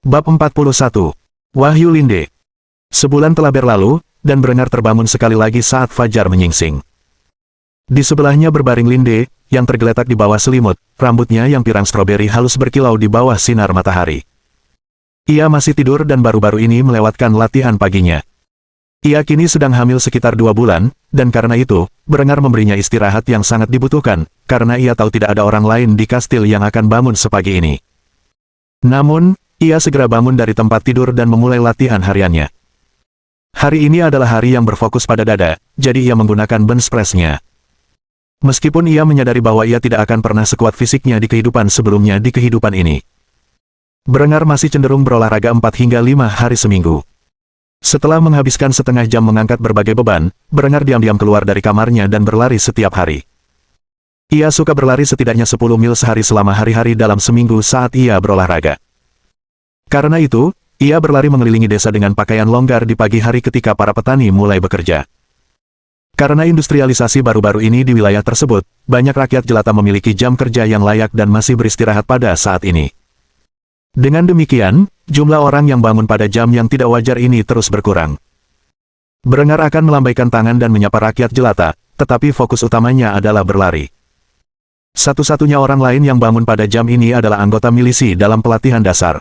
Bab 41. Wahyu Linde. Sebulan telah berlalu, dan Berengar terbangun sekali lagi saat fajar menyingsing. Di sebelahnya berbaring Linde, yang tergeletak di bawah selimut, rambutnya yang pirang stroberi halus berkilau di bawah sinar matahari. Ia masih tidur dan baru-baru ini melewatkan latihan paginya. Ia kini sedang hamil sekitar 2 bulan, dan karena itu, Berengar memberinya istirahat yang sangat dibutuhkan, karena ia tahu tidak ada orang lain di kastil yang akan bangun sepagi ini. Namun, ia segera bangun dari tempat tidur dan memulai latihan hariannya. Hari ini adalah hari yang berfokus pada dada, jadi ia menggunakan bench press-nya. Meskipun ia menyadari bahwa ia tidak akan pernah sekuat fisiknya di kehidupan sebelumnya di kehidupan ini. Berengar masih cenderung berolahraga 4 hingga 5 hari seminggu. Setelah menghabiskan setengah jam mengangkat berbagai beban, Berengar diam-diam keluar dari kamarnya dan berlari setiap hari. Ia suka berlari setidaknya 10 mil sehari selama hari-hari dalam seminggu saat ia berolahraga. Karena itu, ia berlari mengelilingi desa dengan pakaian longgar di pagi hari ketika para petani mulai bekerja. Karena industrialisasi baru-baru ini di wilayah tersebut, banyak rakyat jelata memiliki jam kerja yang layak dan masih beristirahat pada saat ini. Dengan demikian, jumlah orang yang bangun pada jam yang tidak wajar ini terus berkurang. Berengar akan melambaikan tangan dan menyapa rakyat jelata, tetapi fokus utamanya adalah berlari. Satu-satunya orang lain yang bangun pada jam ini adalah anggota milisi dalam pelatihan dasar.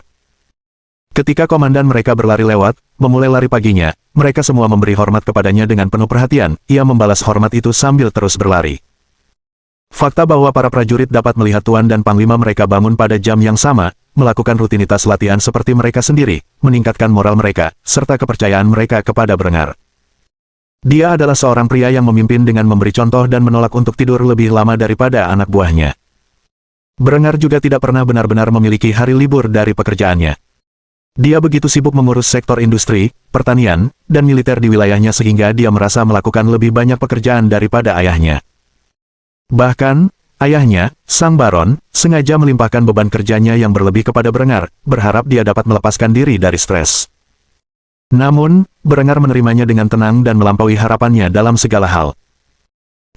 Ketika komandan mereka berlari lewat, memulai lari paginya, mereka semua memberi hormat kepadanya dengan penuh perhatian, ia membalas hormat itu sambil terus berlari. Fakta bahwa para prajurit dapat melihat tuan dan panglima mereka bangun pada jam yang sama, melakukan rutinitas latihan seperti mereka sendiri, meningkatkan moral mereka, serta kepercayaan mereka kepada Berengar. Dia adalah seorang pria yang memimpin dengan memberi contoh dan menolak untuk tidur lebih lama daripada anak buahnya. Berengar juga tidak pernah benar-benar memiliki hari libur dari pekerjaannya. Dia begitu sibuk mengurus sektor industri, pertanian, dan militer di wilayahnya sehingga dia merasa melakukan lebih banyak pekerjaan daripada ayahnya. Bahkan, ayahnya, Sang Baron, sengaja melimpahkan beban kerjanya yang berlebih kepada Berengar, berharap dia dapat melepaskan diri dari stres. Namun, Berengar menerimanya dengan tenang dan melampaui harapannya dalam segala hal.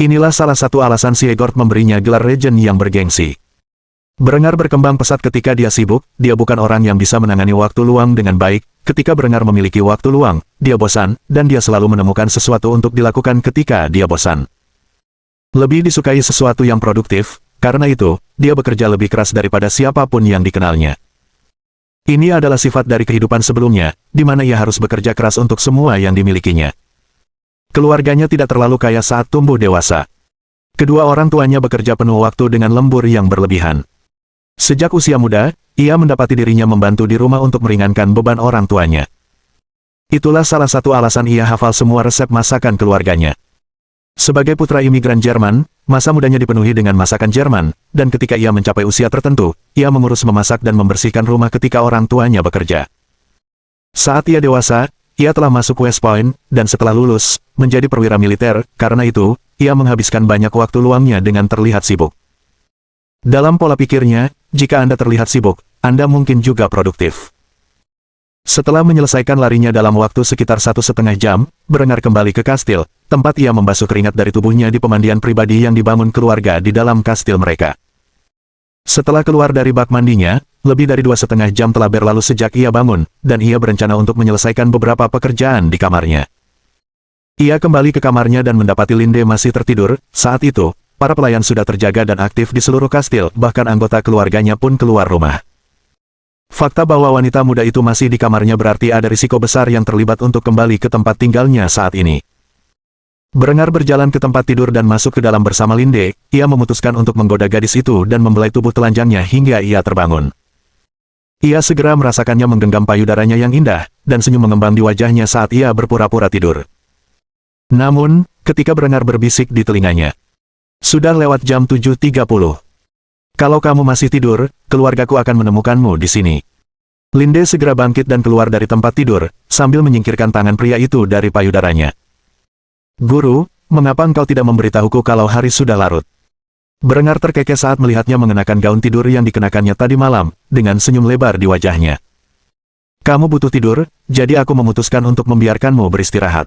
Inilah salah satu alasan Siegord memberinya gelar Regent yang bergengsi. Berengar berkembang pesat ketika dia sibuk, dia bukan orang yang bisa menangani waktu luang dengan baik. Ketika Berengar memiliki waktu luang, dia bosan, dan dia selalu menemukan sesuatu untuk dilakukan ketika dia bosan. Lebih disukai sesuatu yang produktif, karena itu, dia bekerja lebih keras daripada siapapun yang dikenalnya. Ini adalah sifat dari kehidupan sebelumnya, di mana ia harus bekerja keras untuk semua yang dimilikinya. Keluarganya tidak terlalu kaya saat tumbuh dewasa. Kedua orang tuanya bekerja penuh waktu dengan lembur yang berlebihan. Sejak usia muda, ia mendapati dirinya membantu di rumah untuk meringankan beban orang tuanya. Itulah salah satu alasan ia hafal semua resep masakan keluarganya. Sebagai putra imigran Jerman, masa mudanya dipenuhi dengan masakan Jerman, dan ketika ia mencapai usia tertentu, ia mengurus memasak dan membersihkan rumah ketika orang tuanya bekerja. Saat ia dewasa, ia telah masuk West Point, dan setelah lulus, menjadi perwira militer. Karena itu, ia menghabiskan banyak waktu luangnya dengan terlihat sibuk. Dalam pola pikirnya, jika Anda terlihat sibuk, Anda mungkin juga produktif. Setelah menyelesaikan larinya dalam waktu sekitar 1,5 jam, Berengar kembali ke kastil, tempat ia membasuh keringat dari tubuhnya di pemandian pribadi yang dibangun keluarga di dalam kastil mereka. Setelah keluar dari bak mandinya, lebih dari 2,5 jam telah berlalu sejak ia bangun, dan ia berencana untuk menyelesaikan beberapa pekerjaan di kamarnya. Ia kembali ke kamarnya dan mendapati Linde masih tertidur. Saat itu, para pelayan sudah terjaga dan aktif di seluruh kastil, bahkan anggota keluarganya pun keluar rumah. Fakta bahwa wanita muda itu masih di kamarnya berarti ada risiko besar yang terlibat untuk kembali ke tempat tinggalnya saat ini. Berengar berjalan ke tempat tidur dan masuk ke dalam bersama Linde. Ia memutuskan untuk menggoda gadis itu dan membelai tubuh telanjangnya hingga ia terbangun. Ia segera merasakannya menggenggam payudaranya yang indah, dan senyum mengembang di wajahnya saat ia berpura-pura tidur. Namun, ketika Berengar berbisik di telinganya, "Sudah lewat jam 7.30. Kalau kamu masih tidur, keluargaku akan menemukanmu di sini." Linde segera bangkit dan keluar dari tempat tidur, sambil menyingkirkan tangan pria itu dari payudaranya. "Guru, mengapa engkau tidak memberitahuku kalau hari sudah larut?" Berengar terkekeh saat melihatnya mengenakan gaun tidur yang dikenakannya tadi malam, dengan senyum lebar di wajahnya. "Kamu butuh tidur, jadi aku memutuskan untuk membiarkanmu beristirahat."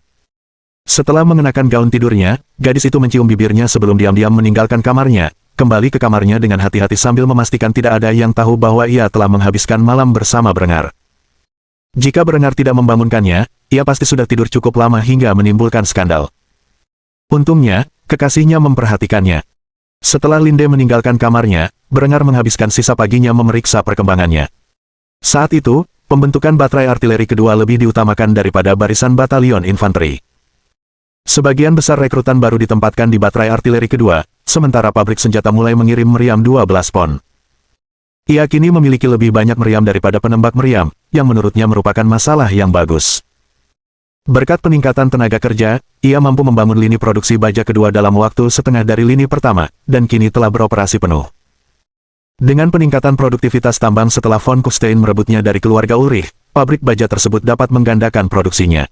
Setelah mengenakan gaun tidurnya, gadis itu mencium bibirnya sebelum diam-diam meninggalkan kamarnya, kembali ke kamarnya dengan hati-hati sambil memastikan tidak ada yang tahu bahwa ia telah menghabiskan malam bersama Berengar. Jika Berengar tidak membangunkannya, ia pasti sudah tidur cukup lama hingga menimbulkan skandal. Untungnya, kekasihnya memperhatikannya. Setelah Linde meninggalkan kamarnya, Berengar menghabiskan sisa paginya memeriksa perkembangannya. Saat itu, pembentukan baterai artileri kedua lebih diutamakan daripada barisan batalion infanteri. Sebagian besar rekrutan baru ditempatkan di baterai artileri kedua, sementara pabrik senjata mulai mengirim meriam 12 pon. Ia kini memiliki lebih banyak meriam daripada penembak meriam, yang menurutnya merupakan masalah yang bagus. Berkat peningkatan tenaga kerja, ia mampu membangun lini produksi baja kedua dalam waktu setengah dari lini pertama, dan kini telah beroperasi penuh. Dengan peningkatan produktivitas tambang setelah von Kufstein merebutnya dari keluarga Ulrich, pabrik baja tersebut dapat menggandakan produksinya.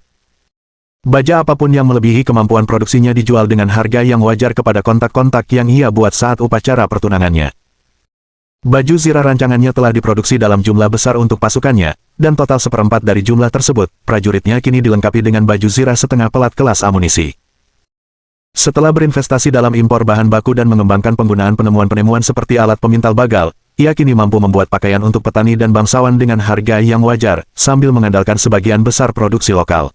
Baja apapun yang melebihi kemampuan produksinya dijual dengan harga yang wajar kepada kontak-kontak yang ia buat saat upacara pertunangannya. Baju zirah rancangannya telah diproduksi dalam jumlah besar untuk pasukannya, dan total seperempat dari jumlah tersebut, prajuritnya kini dilengkapi dengan baju zirah setengah pelat kelas amunisi. Setelah berinvestasi dalam impor bahan baku dan mengembangkan penggunaan penemuan-penemuan seperti alat pemintal bagal, ia kini mampu membuat pakaian untuk petani dan bangsawan dengan harga yang wajar, sambil mengandalkan sebagian besar produksi lokal.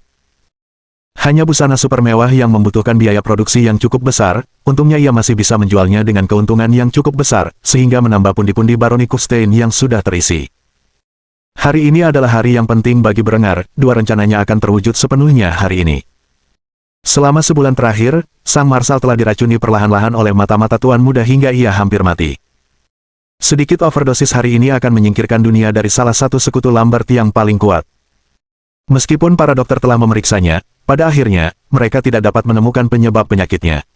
Hanya busana super mewah yang membutuhkan biaya produksi yang cukup besar, untungnya ia masih bisa menjualnya dengan keuntungan yang cukup besar, sehingga menambah pundi-pundi Baroni Kufstein yang sudah terisi. Hari ini adalah hari yang penting bagi Berengar, dua rencananya akan terwujud sepenuhnya hari ini. Selama sebulan terakhir, sang marsal telah diracuni perlahan-lahan oleh mata-mata tuan muda hingga ia hampir mati. Sedikit overdosis hari ini akan menyingkirkan dunia dari salah satu sekutu Lambert yang paling kuat. Meskipun para dokter telah memeriksanya, pada akhirnya, mereka tidak dapat menemukan penyebab penyakitnya.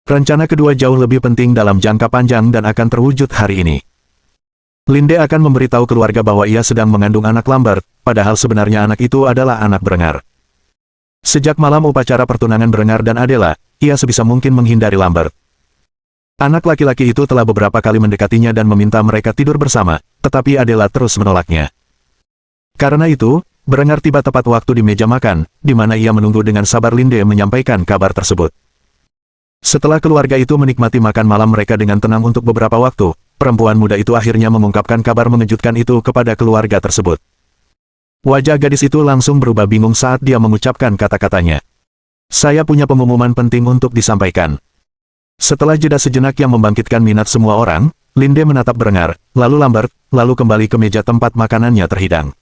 Rencana kedua jauh lebih penting dalam jangka panjang dan akan terwujud hari ini. Linde akan memberitahu keluarga bahwa ia sedang mengandung anak Lambert, padahal sebenarnya anak itu adalah anak Berengar. Sejak malam upacara pertunangan Berengar dan Adela, ia sebisa mungkin menghindari Lambert. Anak laki-laki itu telah beberapa kali mendekatinya dan meminta mereka tidur bersama, tetapi Adela terus menolaknya. Karena itu, Berengar tiba tepat waktu di meja makan, di mana ia menunggu dengan sabar Linde menyampaikan kabar tersebut. Setelah keluarga itu menikmati makan malam mereka dengan tenang untuk beberapa waktu, perempuan muda itu akhirnya mengungkapkan kabar mengejutkan itu kepada keluarga tersebut. Wajah gadis itu langsung berubah bingung saat dia mengucapkan kata-katanya. Saya punya pengumuman penting untuk disampaikan. Setelah jeda sejenak yang membangkitkan minat semua orang, Linde menatap Berengar, lalu Lambert, lalu kembali ke meja tempat makanannya terhidang.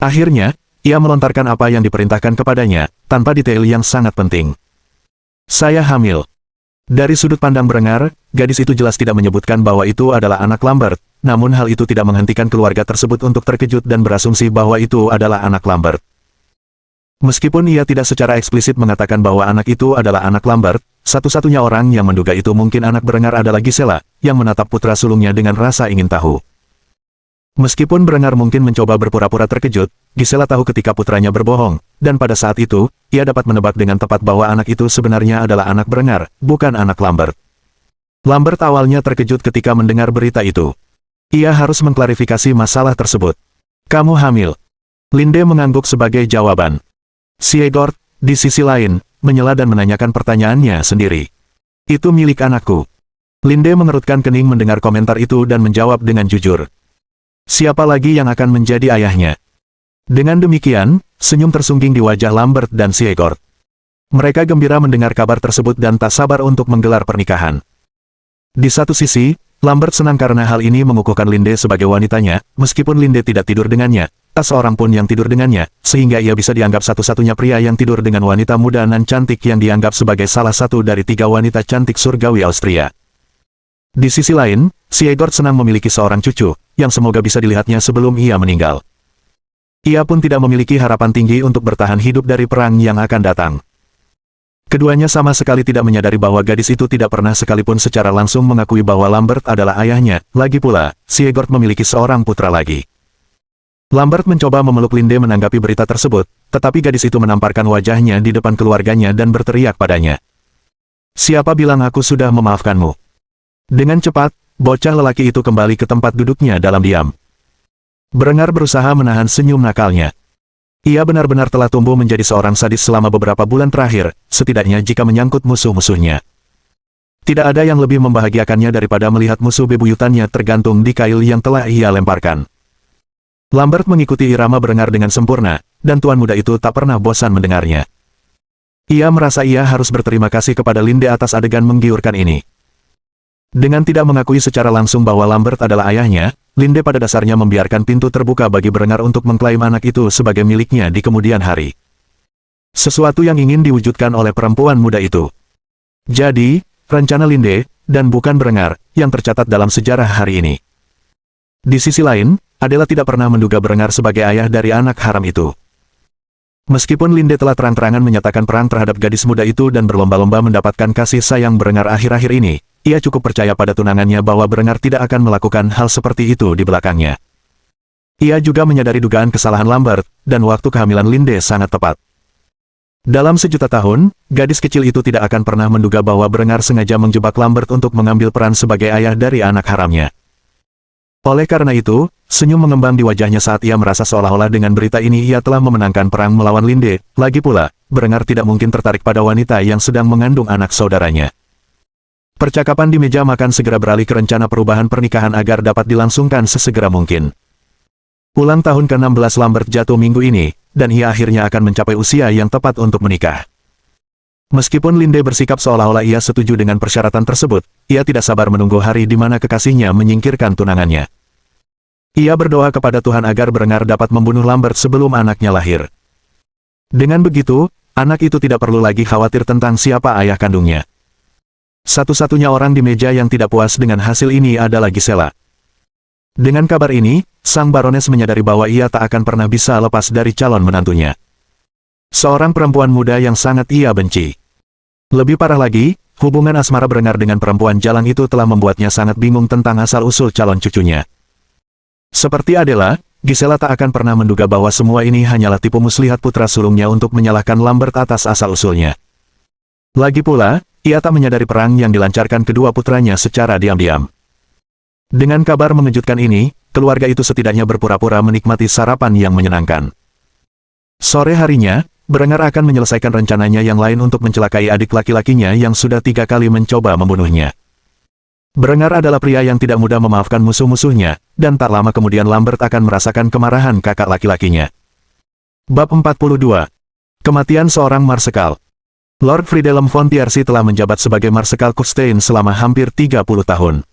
Akhirnya, ia melontarkan apa yang diperintahkan kepadanya, tanpa detail yang sangat penting. Saya hamil. Dari sudut pandang Berengar, gadis itu jelas tidak menyebutkan bahwa itu adalah anak Lambert, namun hal itu tidak menghentikan keluarga tersebut untuk terkejut dan berasumsi bahwa itu adalah anak Lambert. Meskipun ia tidak secara eksplisit mengatakan bahwa anak itu adalah anak Lambert, satu-satunya orang yang menduga itu mungkin anak Berengar adalah Gisela, yang menatap putra sulungnya dengan rasa ingin tahu. Meskipun Berengar mungkin mencoba berpura-pura terkejut, Gisela tahu ketika putranya berbohong, dan pada saat itu, ia dapat menebak dengan tepat bahwa anak itu sebenarnya adalah anak Berengar, bukan anak Lambert. Lambert awalnya terkejut ketika mendengar berita itu. Ia harus mengklarifikasi masalah tersebut. Kamu hamil. Linde mengangguk sebagai jawaban. Siegord, di sisi lain, menyela dan menanyakan pertanyaannya sendiri. Itu milik anakku. Linde mengerutkan kening mendengar komentar itu dan menjawab dengan jujur. Siapa lagi yang akan menjadi ayahnya? Dengan demikian, senyum tersungging di wajah Lambert dan Siegord. Mereka gembira mendengar kabar tersebut dan tak sabar untuk menggelar pernikahan. Di satu sisi, Lambert senang karena hal ini mengukuhkan Linde sebagai wanitanya, meskipun Linde tidak tidur dengannya, tak seorang pun yang tidur dengannya, sehingga ia bisa dianggap satu-satunya pria yang tidur dengan wanita muda dan cantik yang dianggap sebagai salah satu dari 3 wanita cantik surgawi Austria. Di sisi lain, Siegord senang memiliki seorang cucu, yang semoga bisa dilihatnya sebelum ia meninggal. Ia pun tidak memiliki harapan tinggi untuk bertahan hidup dari perang yang akan datang. Keduanya sama sekali tidak menyadari bahwa gadis itu tidak pernah sekalipun secara langsung mengakui bahwa Lambert adalah ayahnya, lagi pula, Siegord memiliki seorang putra lagi. Lambert mencoba memeluk Linde menanggapi berita tersebut, tetapi gadis itu menamparkan wajahnya di depan keluarganya dan berteriak padanya. Siapa bilang aku sudah memaafkanmu? Dengan cepat, bocah lelaki itu kembali ke tempat duduknya dalam diam. Berengar berusaha menahan senyum nakalnya. Ia benar-benar telah tumbuh menjadi seorang sadis selama beberapa bulan terakhir, setidaknya jika menyangkut musuh-musuhnya. Tidak ada yang lebih membahagiakannya daripada melihat musuh bebuyutannya tergantung di kail yang telah ia lemparkan. Lambert mengikuti irama berengar dengan sempurna, dan tuan muda itu tak pernah bosan mendengarnya. Ia merasa ia harus berterima kasih kepada Linde atas adegan menggiurkan ini. Dengan tidak mengakui secara langsung bahwa Lambert adalah ayahnya, Linde pada dasarnya membiarkan pintu terbuka bagi berengar untuk mengklaim anak itu sebagai miliknya di kemudian hari. Sesuatu yang ingin diwujudkan oleh perempuan muda itu. Jadi, rencana Linde, dan bukan berengar, yang tercatat dalam sejarah hari ini. Di sisi lain, Adela tidak pernah menduga berengar sebagai ayah dari anak haram itu. Meskipun Linde telah terang-terangan menyatakan perang terhadap gadis muda itu dan berlomba-lomba mendapatkan kasih sayang berengar akhir-akhir ini, ia cukup percaya pada tunangannya bahwa berengar tidak akan melakukan hal seperti itu di belakangnya. Ia juga menyadari dugaan kesalahan Lambert, dan waktu kehamilan Linde sangat tepat. Dalam sejuta tahun, gadis kecil itu tidak akan pernah menduga bahwa berengar sengaja menjebak Lambert untuk mengambil peran sebagai ayah dari anak haramnya. Oleh karena itu, senyum mengembang di wajahnya saat ia merasa seolah-olah dengan berita ini ia telah memenangkan perang melawan Linde. Lagi pula, berengar tidak mungkin tertarik pada wanita yang sedang mengandung anak saudaranya. Percakapan di meja makan segera beralih ke rencana perubahan pernikahan agar dapat dilangsungkan sesegera mungkin. Ulang tahun ke-16 Lambert jatuh minggu ini, dan ia akhirnya akan mencapai usia yang tepat untuk menikah. Meskipun Linde bersikap seolah-olah ia setuju dengan persyaratan tersebut, ia tidak sabar menunggu hari di mana kekasihnya menyingkirkan tunangannya. Ia berdoa kepada Tuhan agar berengar dapat membunuh Lambert sebelum anaknya lahir. Dengan begitu, anak itu tidak perlu lagi khawatir tentang siapa ayah kandungnya. Satu-satunya orang di meja yang tidak puas dengan hasil ini adalah Gisela. Dengan kabar ini, sang barones menyadari bahwa ia tak akan pernah bisa lepas dari calon menantunya. Seorang perempuan muda yang sangat ia benci. Lebih parah lagi, hubungan asmara berengar dengan perempuan jalang itu telah membuatnya sangat bingung tentang asal-usul calon cucunya. Seperti Adela, Gisela tak akan pernah menduga bahwa semua ini hanyalah tipu muslihat putra sulungnya untuk menyalahkan Lambert atas asal-usulnya. Lagi pula, ia tak menyadari perang yang dilancarkan kedua putranya secara diam-diam. Dengan kabar mengejutkan ini, keluarga itu setidaknya berpura-pura menikmati sarapan yang menyenangkan. Sore harinya, berengar akan menyelesaikan rencananya yang lain untuk mencelakai adik laki-lakinya yang sudah 3 kali mencoba membunuhnya. Berengar adalah pria yang tidak mudah memaafkan musuh-musuhnya, dan tak lama kemudian Lambert akan merasakan kemarahan kakak laki-lakinya. Bab 42. Kematian seorang marsekal. Lord Friedhelm von Tiercy telah menjabat sebagai Marsekal Kufstein selama hampir 30 tahun.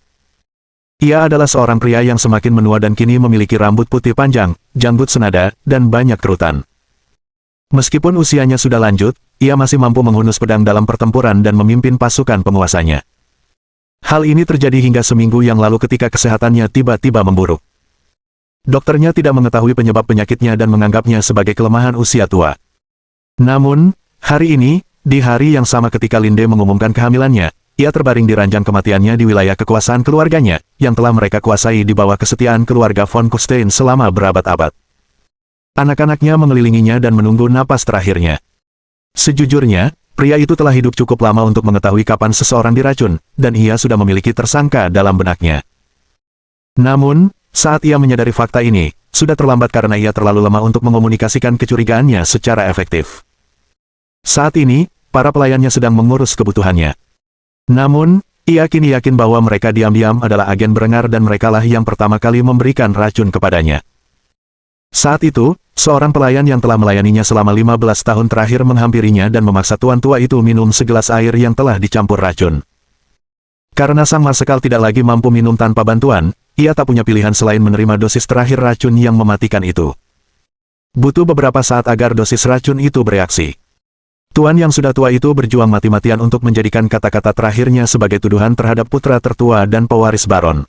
Ia adalah seorang pria yang semakin menua dan kini memiliki rambut putih panjang, janggut senada, dan banyak kerutan. Meskipun usianya sudah lanjut, ia masih mampu menghunus pedang dalam pertempuran dan memimpin pasukan penguasanya. Hal ini terjadi hingga seminggu yang lalu ketika kesehatannya tiba-tiba memburuk. Dokternya tidak mengetahui penyebab penyakitnya dan menganggapnya sebagai kelemahan usia tua. Namun, hari ini, di hari yang sama ketika Linde mengumumkan kehamilannya, ia terbaring di ranjang kematiannya di wilayah kekuasaan keluarganya, yang telah mereka kuasai di bawah kesetiaan keluarga von Kufstein selama berabad-abad. Anak-anaknya mengelilinginya dan menunggu napas terakhirnya. Sejujurnya, pria itu telah hidup cukup lama untuk mengetahui kapan seseorang diracun, dan ia sudah memiliki tersangka dalam benaknya. Namun, saat ia menyadari fakta ini, sudah terlambat karena ia terlalu lemah untuk mengomunikasikan kecurigaannya secara efektif. Saat ini, para pelayannya sedang mengurus kebutuhannya. Namun, ia kini yakin bahwa mereka diam-diam adalah agen berengar dan merekalah yang pertama kali memberikan racun kepadanya. Saat itu, seorang pelayan yang telah melayaninya selama 15 tahun terakhir menghampirinya dan memaksa tuan tua itu minum segelas air yang telah dicampur racun. Karena sang marsekal tidak lagi mampu minum tanpa bantuan, ia tak punya pilihan selain menerima dosis terakhir racun yang mematikan itu. Butuh beberapa saat agar dosis racun itu bereaksi. Tuan yang sudah tua itu berjuang mati-matian untuk menjadikan kata-kata terakhirnya sebagai tuduhan terhadap putra tertua dan pewaris baron.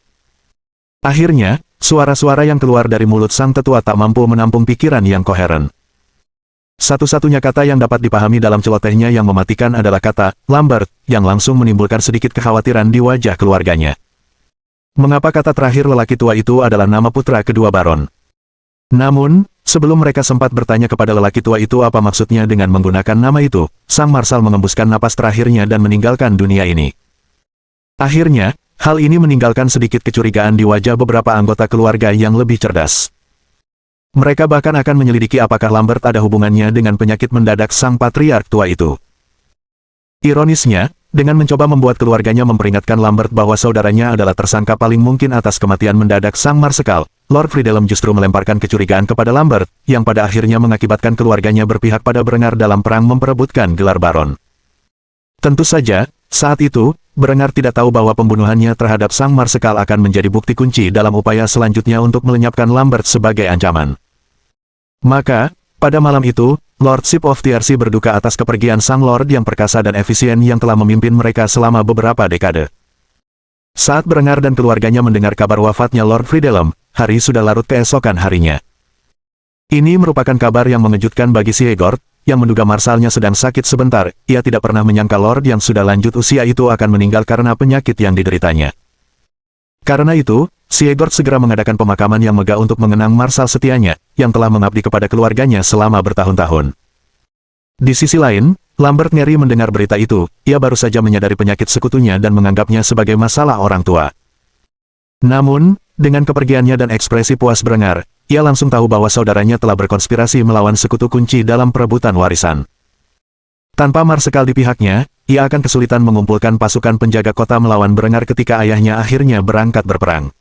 Akhirnya, suara-suara yang keluar dari mulut sang tetua tak mampu menampung pikiran yang koheren. Satu-satunya kata yang dapat dipahami dalam celotehnya yang mematikan adalah kata Lambert, yang langsung menimbulkan sedikit kekhawatiran di wajah keluarganya. Mengapa kata terakhir lelaki tua itu adalah nama putra kedua baron? Namun, sebelum mereka sempat bertanya kepada lelaki tua itu apa maksudnya dengan menggunakan nama itu, sang marsal mengembuskan napas terakhirnya dan meninggalkan dunia ini. Akhirnya, hal ini meninggalkan sedikit kecurigaan di wajah beberapa anggota keluarga yang lebih cerdas. Mereka bahkan akan menyelidiki apakah Lambert ada hubungannya dengan penyakit mendadak sang patriark tua itu. Ironisnya, dengan mencoba membuat keluarganya memperingatkan Lambert bahwa saudaranya adalah tersangka paling mungkin atas kematian mendadak sang Marsekal, Lord Friedhelm justru melemparkan kecurigaan kepada Lambert, yang pada akhirnya mengakibatkan keluarganya berpihak pada Berengar dalam perang memperebutkan gelar Baron. Tentu saja, saat itu, Berengar tidak tahu bahwa pembunuhannya terhadap sang Marsekal akan menjadi bukti kunci dalam upaya selanjutnya untuk melenyapkan Lambert sebagai ancaman. Maka, pada malam itu, Lordship of TRC berduka atas kepergian sang Lord yang perkasa dan efisien yang telah memimpin mereka selama beberapa dekade. Saat Berengar dan keluarganya mendengar kabar wafatnya Lord Friedhelm, hari sudah larut keesokan harinya. Ini merupakan kabar yang mengejutkan bagi Siegord, yang menduga marsalnya sedang sakit sebentar. Ia tidak pernah menyangka Lord yang sudah lanjut usia itu akan meninggal karena penyakit yang dideritanya. Karena itu, Siegord segera mengadakan pemakaman yang megah untuk mengenang marsal setianya, yang telah mengabdi kepada keluarganya selama bertahun-tahun. Di sisi lain, Lambert ngeri mendengar berita itu. Ia baru saja menyadari penyakit sekutunya dan menganggapnya sebagai masalah orang tua. Namun, dengan kepergiannya dan ekspresi puas Berengar, ia langsung tahu bahwa saudaranya telah berkonspirasi melawan sekutu kunci dalam perebutan warisan. Tanpa Marsekal di pihaknya, ia akan kesulitan mengumpulkan pasukan penjaga kota melawan Berengar ketika ayahnya akhirnya berangkat berperang.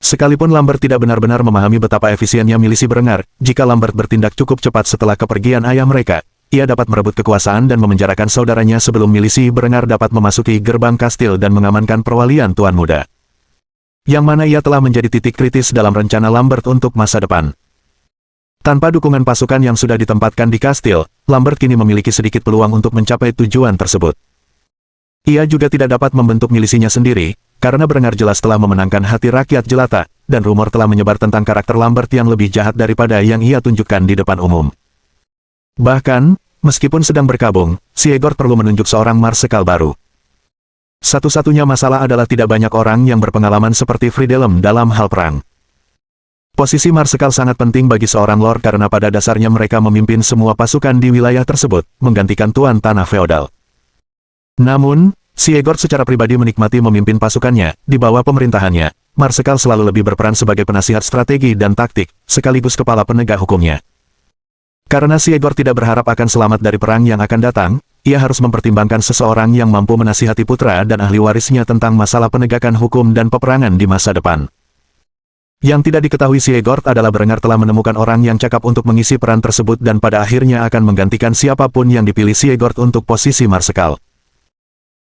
Sekalipun Lambert tidak benar-benar memahami betapa efisiennya milisi Berengar, jika Lambert bertindak cukup cepat setelah kepergian ayah mereka, ia dapat merebut kekuasaan dan memenjarakan saudaranya sebelum milisi Berengar dapat memasuki gerbang kastil dan mengamankan perwalian Tuan Muda. Yang mana ia telah menjadi titik kritis dalam rencana Lambert untuk masa depan. Tanpa dukungan pasukan yang sudah ditempatkan di kastil, Lambert kini memiliki sedikit peluang untuk mencapai tujuan tersebut. Ia juga tidak dapat membentuk milisinya sendiri, karena Berengar jelas telah memenangkan hati rakyat jelata, dan rumor telah menyebar tentang karakter Lambert yang lebih jahat daripada yang ia tunjukkan di depan umum. Bahkan, meskipun sedang berkabung, Siegord perlu menunjuk seorang Marsekal baru. Satu-satunya masalah adalah tidak banyak orang yang berpengalaman seperti Friedhelm dalam hal perang. Posisi Marsekal sangat penting bagi seorang lord karena pada dasarnya mereka memimpin semua pasukan di wilayah tersebut, menggantikan tuan tanah feodal. Namun, Siegord secara pribadi menikmati memimpin pasukannya. Di bawah pemerintahannya, Marsekal selalu lebih berperan sebagai penasihat strategi dan taktik, sekaligus kepala penegak hukumnya. Karena Siegord tidak berharap akan selamat dari perang yang akan datang, ia harus mempertimbangkan seseorang yang mampu menasihati putra dan ahli warisnya tentang masalah penegakan hukum dan peperangan di masa depan. Yang tidak diketahui Siegord adalah Berengar telah menemukan orang yang cakap untuk mengisi peran tersebut dan pada akhirnya akan menggantikan siapapun yang dipilih Siegord untuk posisi Marsekal.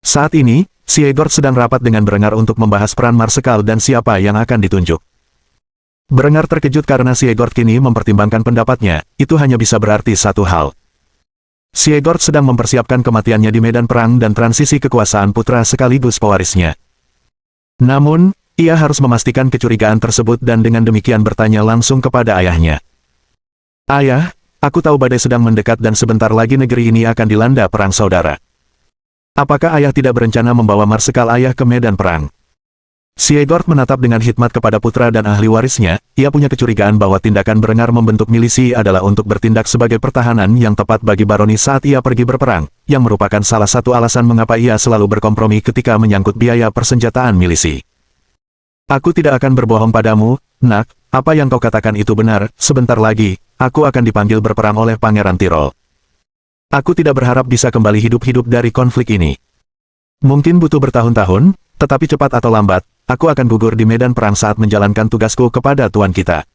Saat ini, Siegord sedang rapat dengan Berengar untuk membahas peran Marsekal dan siapa yang akan ditunjuk. Berengar terkejut karena Siegord kini mempertimbangkan pendapatnya. Itu hanya bisa berarti satu hal. Siegord sedang mempersiapkan kematiannya di medan perang dan transisi kekuasaan putra sekaligus pewarisnya. Namun, ia harus memastikan kecurigaan tersebut dan dengan demikian bertanya langsung kepada ayahnya. Ayah, aku tahu badai sedang mendekat dan sebentar lagi negeri ini akan dilanda perang saudara. Apakah ayah tidak berencana membawa Marsekal ayah ke medan perang? Siegord menatap dengan hikmat kepada putra dan ahli warisnya. Ia punya kecurigaan bahwa tindakan Berengar membentuk milisi adalah untuk bertindak sebagai pertahanan yang tepat bagi baroni saat ia pergi berperang, yang merupakan salah satu alasan mengapa ia selalu berkompromi ketika menyangkut biaya persenjataan milisi. Aku tidak akan berbohong padamu, nak, apa yang kau katakan itu benar. Sebentar lagi, aku akan dipanggil berperang oleh Pangeran Tirol. Aku tidak berharap bisa kembali hidup-hidup dari konflik ini. Mungkin butuh bertahun-tahun, tetapi cepat atau lambat, aku akan gugur di medan perang saat menjalankan tugasku kepada tuan kita.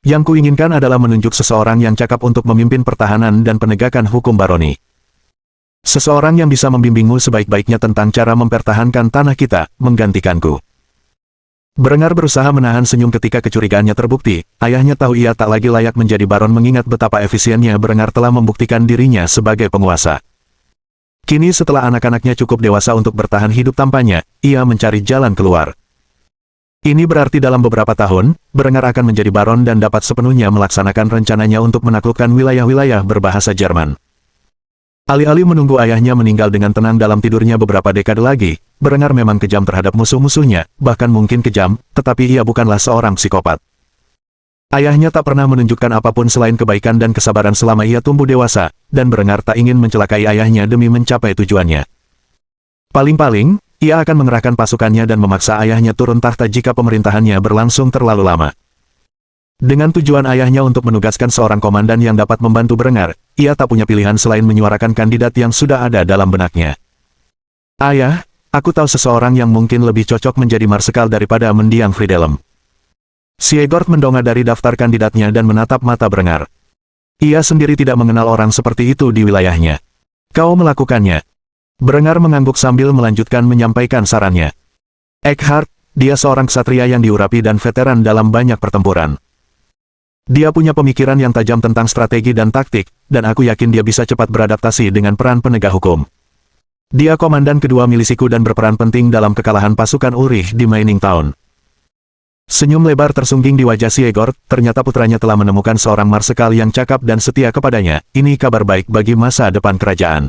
Yang kuinginkan adalah menunjuk seseorang yang cakap untuk memimpin pertahanan dan penegakan hukum baroni. Seseorang yang bisa membimbingmu sebaik-baiknya tentang cara mempertahankan tanah kita, menggantikanku. Berengar berusaha menahan senyum ketika kecurigaannya terbukti. Ayahnya tahu ia tak lagi layak menjadi baron mengingat betapa efisiennya Berengar telah membuktikan dirinya sebagai penguasa. Kini setelah anak-anaknya cukup dewasa untuk bertahan hidup tanpanya, ia mencari jalan keluar. Ini berarti dalam beberapa tahun, Berengar akan menjadi baron dan dapat sepenuhnya melaksanakan rencananya untuk menaklukkan wilayah-wilayah berbahasa Jerman. Alih-alih menunggu ayahnya meninggal dengan tenang dalam tidurnya beberapa dekade lagi, Berengar memang kejam terhadap musuh-musuhnya, bahkan mungkin kejam, tetapi ia bukanlah seorang psikopat. Ayahnya tak pernah menunjukkan apapun selain kebaikan dan kesabaran selama ia tumbuh dewasa, dan Berengar tak ingin mencelakai ayahnya demi mencapai tujuannya. Paling-paling, ia akan mengerahkan pasukannya dan memaksa ayahnya turun tahta jika pemerintahannya berlangsung terlalu lama. Dengan tujuan ayahnya untuk menugaskan seorang komandan yang dapat membantu Berengar, ia tak punya pilihan selain menyuarakan kandidat yang sudah ada dalam benaknya. Ayah, aku tahu seseorang yang mungkin lebih cocok menjadi marsekal daripada mendiang Fridelem. Siegord mendongak dari daftar kandidatnya dan menatap mata Brengar. Ia sendiri tidak mengenal orang seperti itu di wilayahnya. Kau melakukannya. Brengar mengangguk sambil melanjutkan menyampaikan sarannya. Eckhart, dia seorang ksatria yang diurapi dan veteran dalam banyak pertempuran. Dia punya pemikiran yang tajam tentang strategi dan taktik, dan aku yakin dia bisa cepat beradaptasi dengan peran penegak hukum. Dia komandan kedua milisiku dan berperan penting dalam kekalahan pasukan Ulrich di Mining Town. Senyum lebar tersungging di wajah Siegord, ternyata putranya telah menemukan seorang marsekal yang cakap dan setia kepadanya. Ini kabar baik bagi masa depan kerajaan.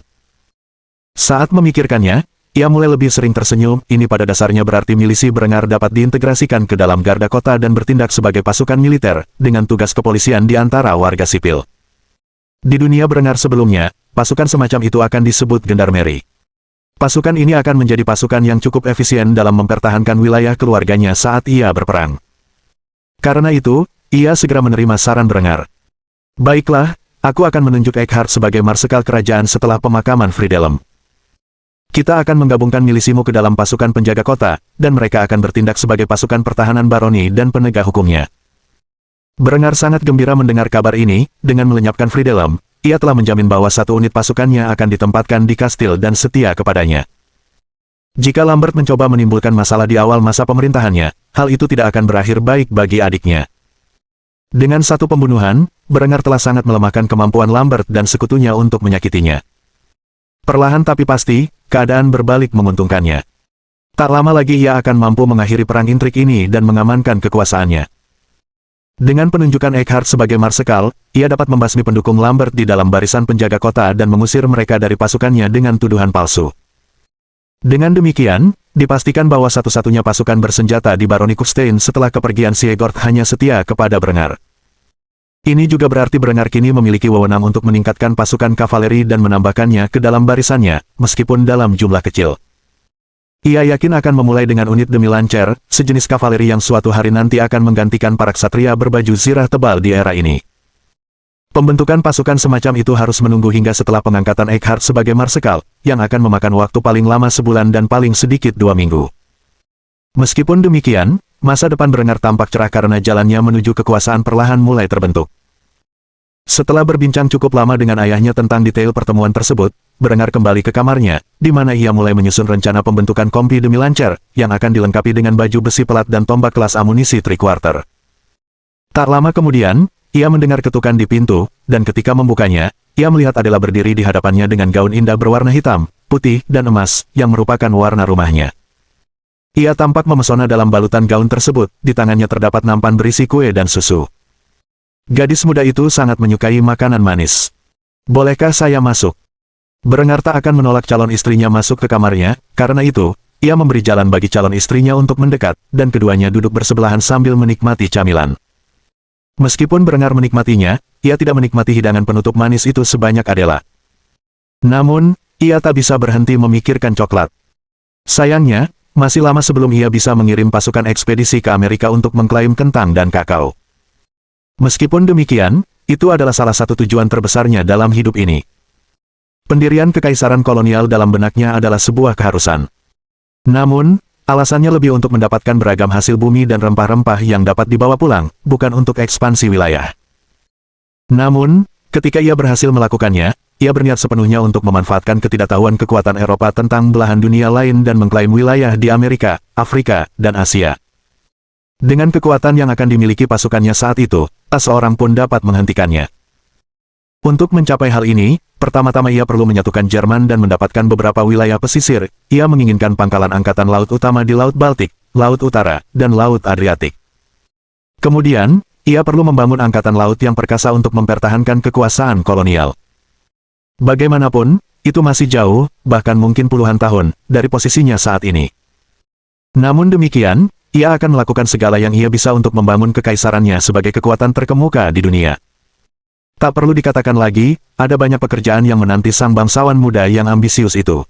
Saat memikirkannya, ia mulai lebih sering tersenyum. Ini pada dasarnya berarti milisi Brengar dapat diintegrasikan ke dalam garda kota dan bertindak sebagai pasukan militer, dengan tugas kepolisian di antara warga sipil. Di dunia Brengar sebelumnya, pasukan semacam itu akan disebut gendarmeri. Pasukan ini akan menjadi pasukan yang cukup efisien dalam mempertahankan wilayah keluarganya saat ia berperang. Karena itu, ia segera menerima saran Brengar. Baiklah, aku akan menunjuk Eckhart sebagai marsekal kerajaan setelah pemakaman Fridelem. Kita akan menggabungkan milisimu ke dalam pasukan penjaga kota, dan mereka akan bertindak sebagai pasukan pertahanan baroni dan penegak hukumnya. Brengar sangat gembira mendengar kabar ini. Dengan melenyapkan Fridelem, ia telah menjamin bahwa satu unit pasukannya akan ditempatkan di kastil dan setia kepadanya. Jika Lambert mencoba menimbulkan masalah di awal masa pemerintahannya, hal itu tidak akan berakhir baik bagi adiknya. Dengan satu pembunuhan, Brengar telah sangat melemahkan kemampuan Lambert dan sekutunya untuk menyakitinya. Perlahan tapi pasti, keadaan berbalik menguntungkannya. Tak lama lagi ia akan mampu mengakhiri perang intrik ini dan mengamankan kekuasaannya. Dengan penunjukan Eckhart sebagai marsekal, ia dapat membasmi pendukung Lambert di dalam barisan penjaga kota dan mengusir mereka dari pasukannya dengan tuduhan palsu. Dengan demikian, dipastikan bahwa satu-satunya pasukan bersenjata di Baroni Kufstein setelah kepergian Siegord hanya setia kepada Brengar. Ini juga berarti Brengar kini memiliki wewenang untuk meningkatkan pasukan kavaleri dan menambahkannya ke dalam barisannya, meskipun dalam jumlah kecil. Ia yakin akan memulai dengan unit demi lancer, sejenis kavaleri yang suatu hari nanti akan menggantikan para ksatria berbaju zirah tebal di era ini. Pembentukan pasukan semacam itu harus menunggu hingga setelah pengangkatan Eckhart sebagai marsekal, yang akan memakan waktu paling lama sebulan dan paling sedikit 2 minggu. Meskipun demikian, masa depan Brengar tampak cerah karena jalannya menuju kekuasaan perlahan mulai terbentuk. Setelah berbincang cukup lama dengan ayahnya tentang detail pertemuan tersebut, Brengar kembali ke kamarnya, di mana ia mulai menyusun rencana pembentukan kompi demi lancer, yang akan dilengkapi dengan baju besi pelat dan tombak kelas amunisi 3/4. Tak lama kemudian, ia mendengar ketukan di pintu, dan ketika membukanya, ia melihat Adela berdiri di hadapannya dengan gaun indah berwarna hitam, putih, dan emas, yang merupakan warna rumahnya. Ia tampak memesona dalam balutan gaun tersebut, di tangannya terdapat nampan berisi kue dan susu. Gadis muda itu sangat menyukai makanan manis. Bolehkah saya masuk? Brengar tak akan menolak calon istrinya masuk ke kamarnya, karena itu, ia memberi jalan bagi calon istrinya untuk mendekat, dan keduanya duduk bersebelahan sambil menikmati camilan. Meskipun Brengar menikmatinya, ia tidak menikmati hidangan penutup manis itu sebanyak Adela. Namun, ia tak bisa berhenti memikirkan coklat. Sayangnya, masih lama sebelum ia bisa mengirim pasukan ekspedisi ke Amerika untuk mengklaim kentang dan kakao. Meskipun demikian, itu adalah salah satu tujuan terbesarnya dalam hidup ini. Pendirian kekaisaran kolonial dalam benaknya adalah sebuah keharusan. Namun, alasannya lebih untuk mendapatkan beragam hasil bumi dan rempah-rempah yang dapat dibawa pulang, bukan untuk ekspansi wilayah. Namun, ketika ia berhasil melakukannya, ia berniat sepenuhnya untuk memanfaatkan ketidaktahuan kekuatan Eropa tentang belahan dunia lain dan mengklaim wilayah di Amerika, Afrika, dan Asia. Dengan kekuatan yang akan dimiliki pasukannya saat itu, tak seorang pun dapat menghentikannya. Untuk mencapai hal ini, pertama-tama ia perlu menyatukan Jerman dan mendapatkan beberapa wilayah pesisir. Ia menginginkan pangkalan angkatan laut utama di Laut Baltik, Laut Utara, dan Laut Adriatik. Kemudian, ia perlu membangun angkatan laut yang perkasa untuk mempertahankan kekuasaan kolonial. Bagaimanapun, itu masih jauh, bahkan mungkin puluhan tahun, dari posisinya saat ini. Namun demikian, ia akan melakukan segala yang ia bisa untuk membangun kekaisarannya sebagai kekuatan terkemuka di dunia. Tak perlu dikatakan lagi, ada banyak pekerjaan yang menanti sang bangsawan muda yang ambisius itu.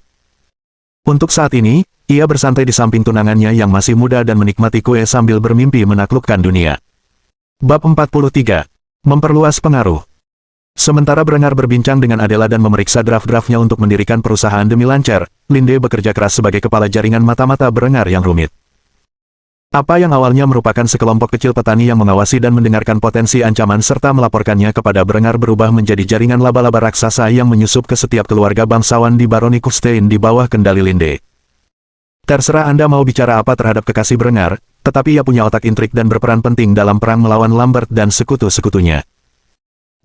Untuk saat ini, ia bersantai di samping tunangannya yang masih muda dan menikmati kue sambil bermimpi menaklukkan dunia. Bab 43. Memperluas pengaruh. Sementara Brengar berbincang dengan Adela dan memeriksa draft-draftnya untuk mendirikan perusahaan demi lancer, Linde bekerja keras sebagai kepala jaringan mata-mata Berengar yang rumit. Apa yang awalnya merupakan sekelompok kecil petani yang mengawasi dan mendengarkan potensi ancaman serta melaporkannya kepada Berengar berubah menjadi jaringan laba-laba raksasa yang menyusup ke setiap keluarga bangsawan di Baroni Kufstein di bawah kendali Linde. Terserah Anda mau bicara apa terhadap kekasih Berengar, tetapi ia punya otak intrik dan berperan penting dalam perang melawan Lambert dan sekutu-sekutunya.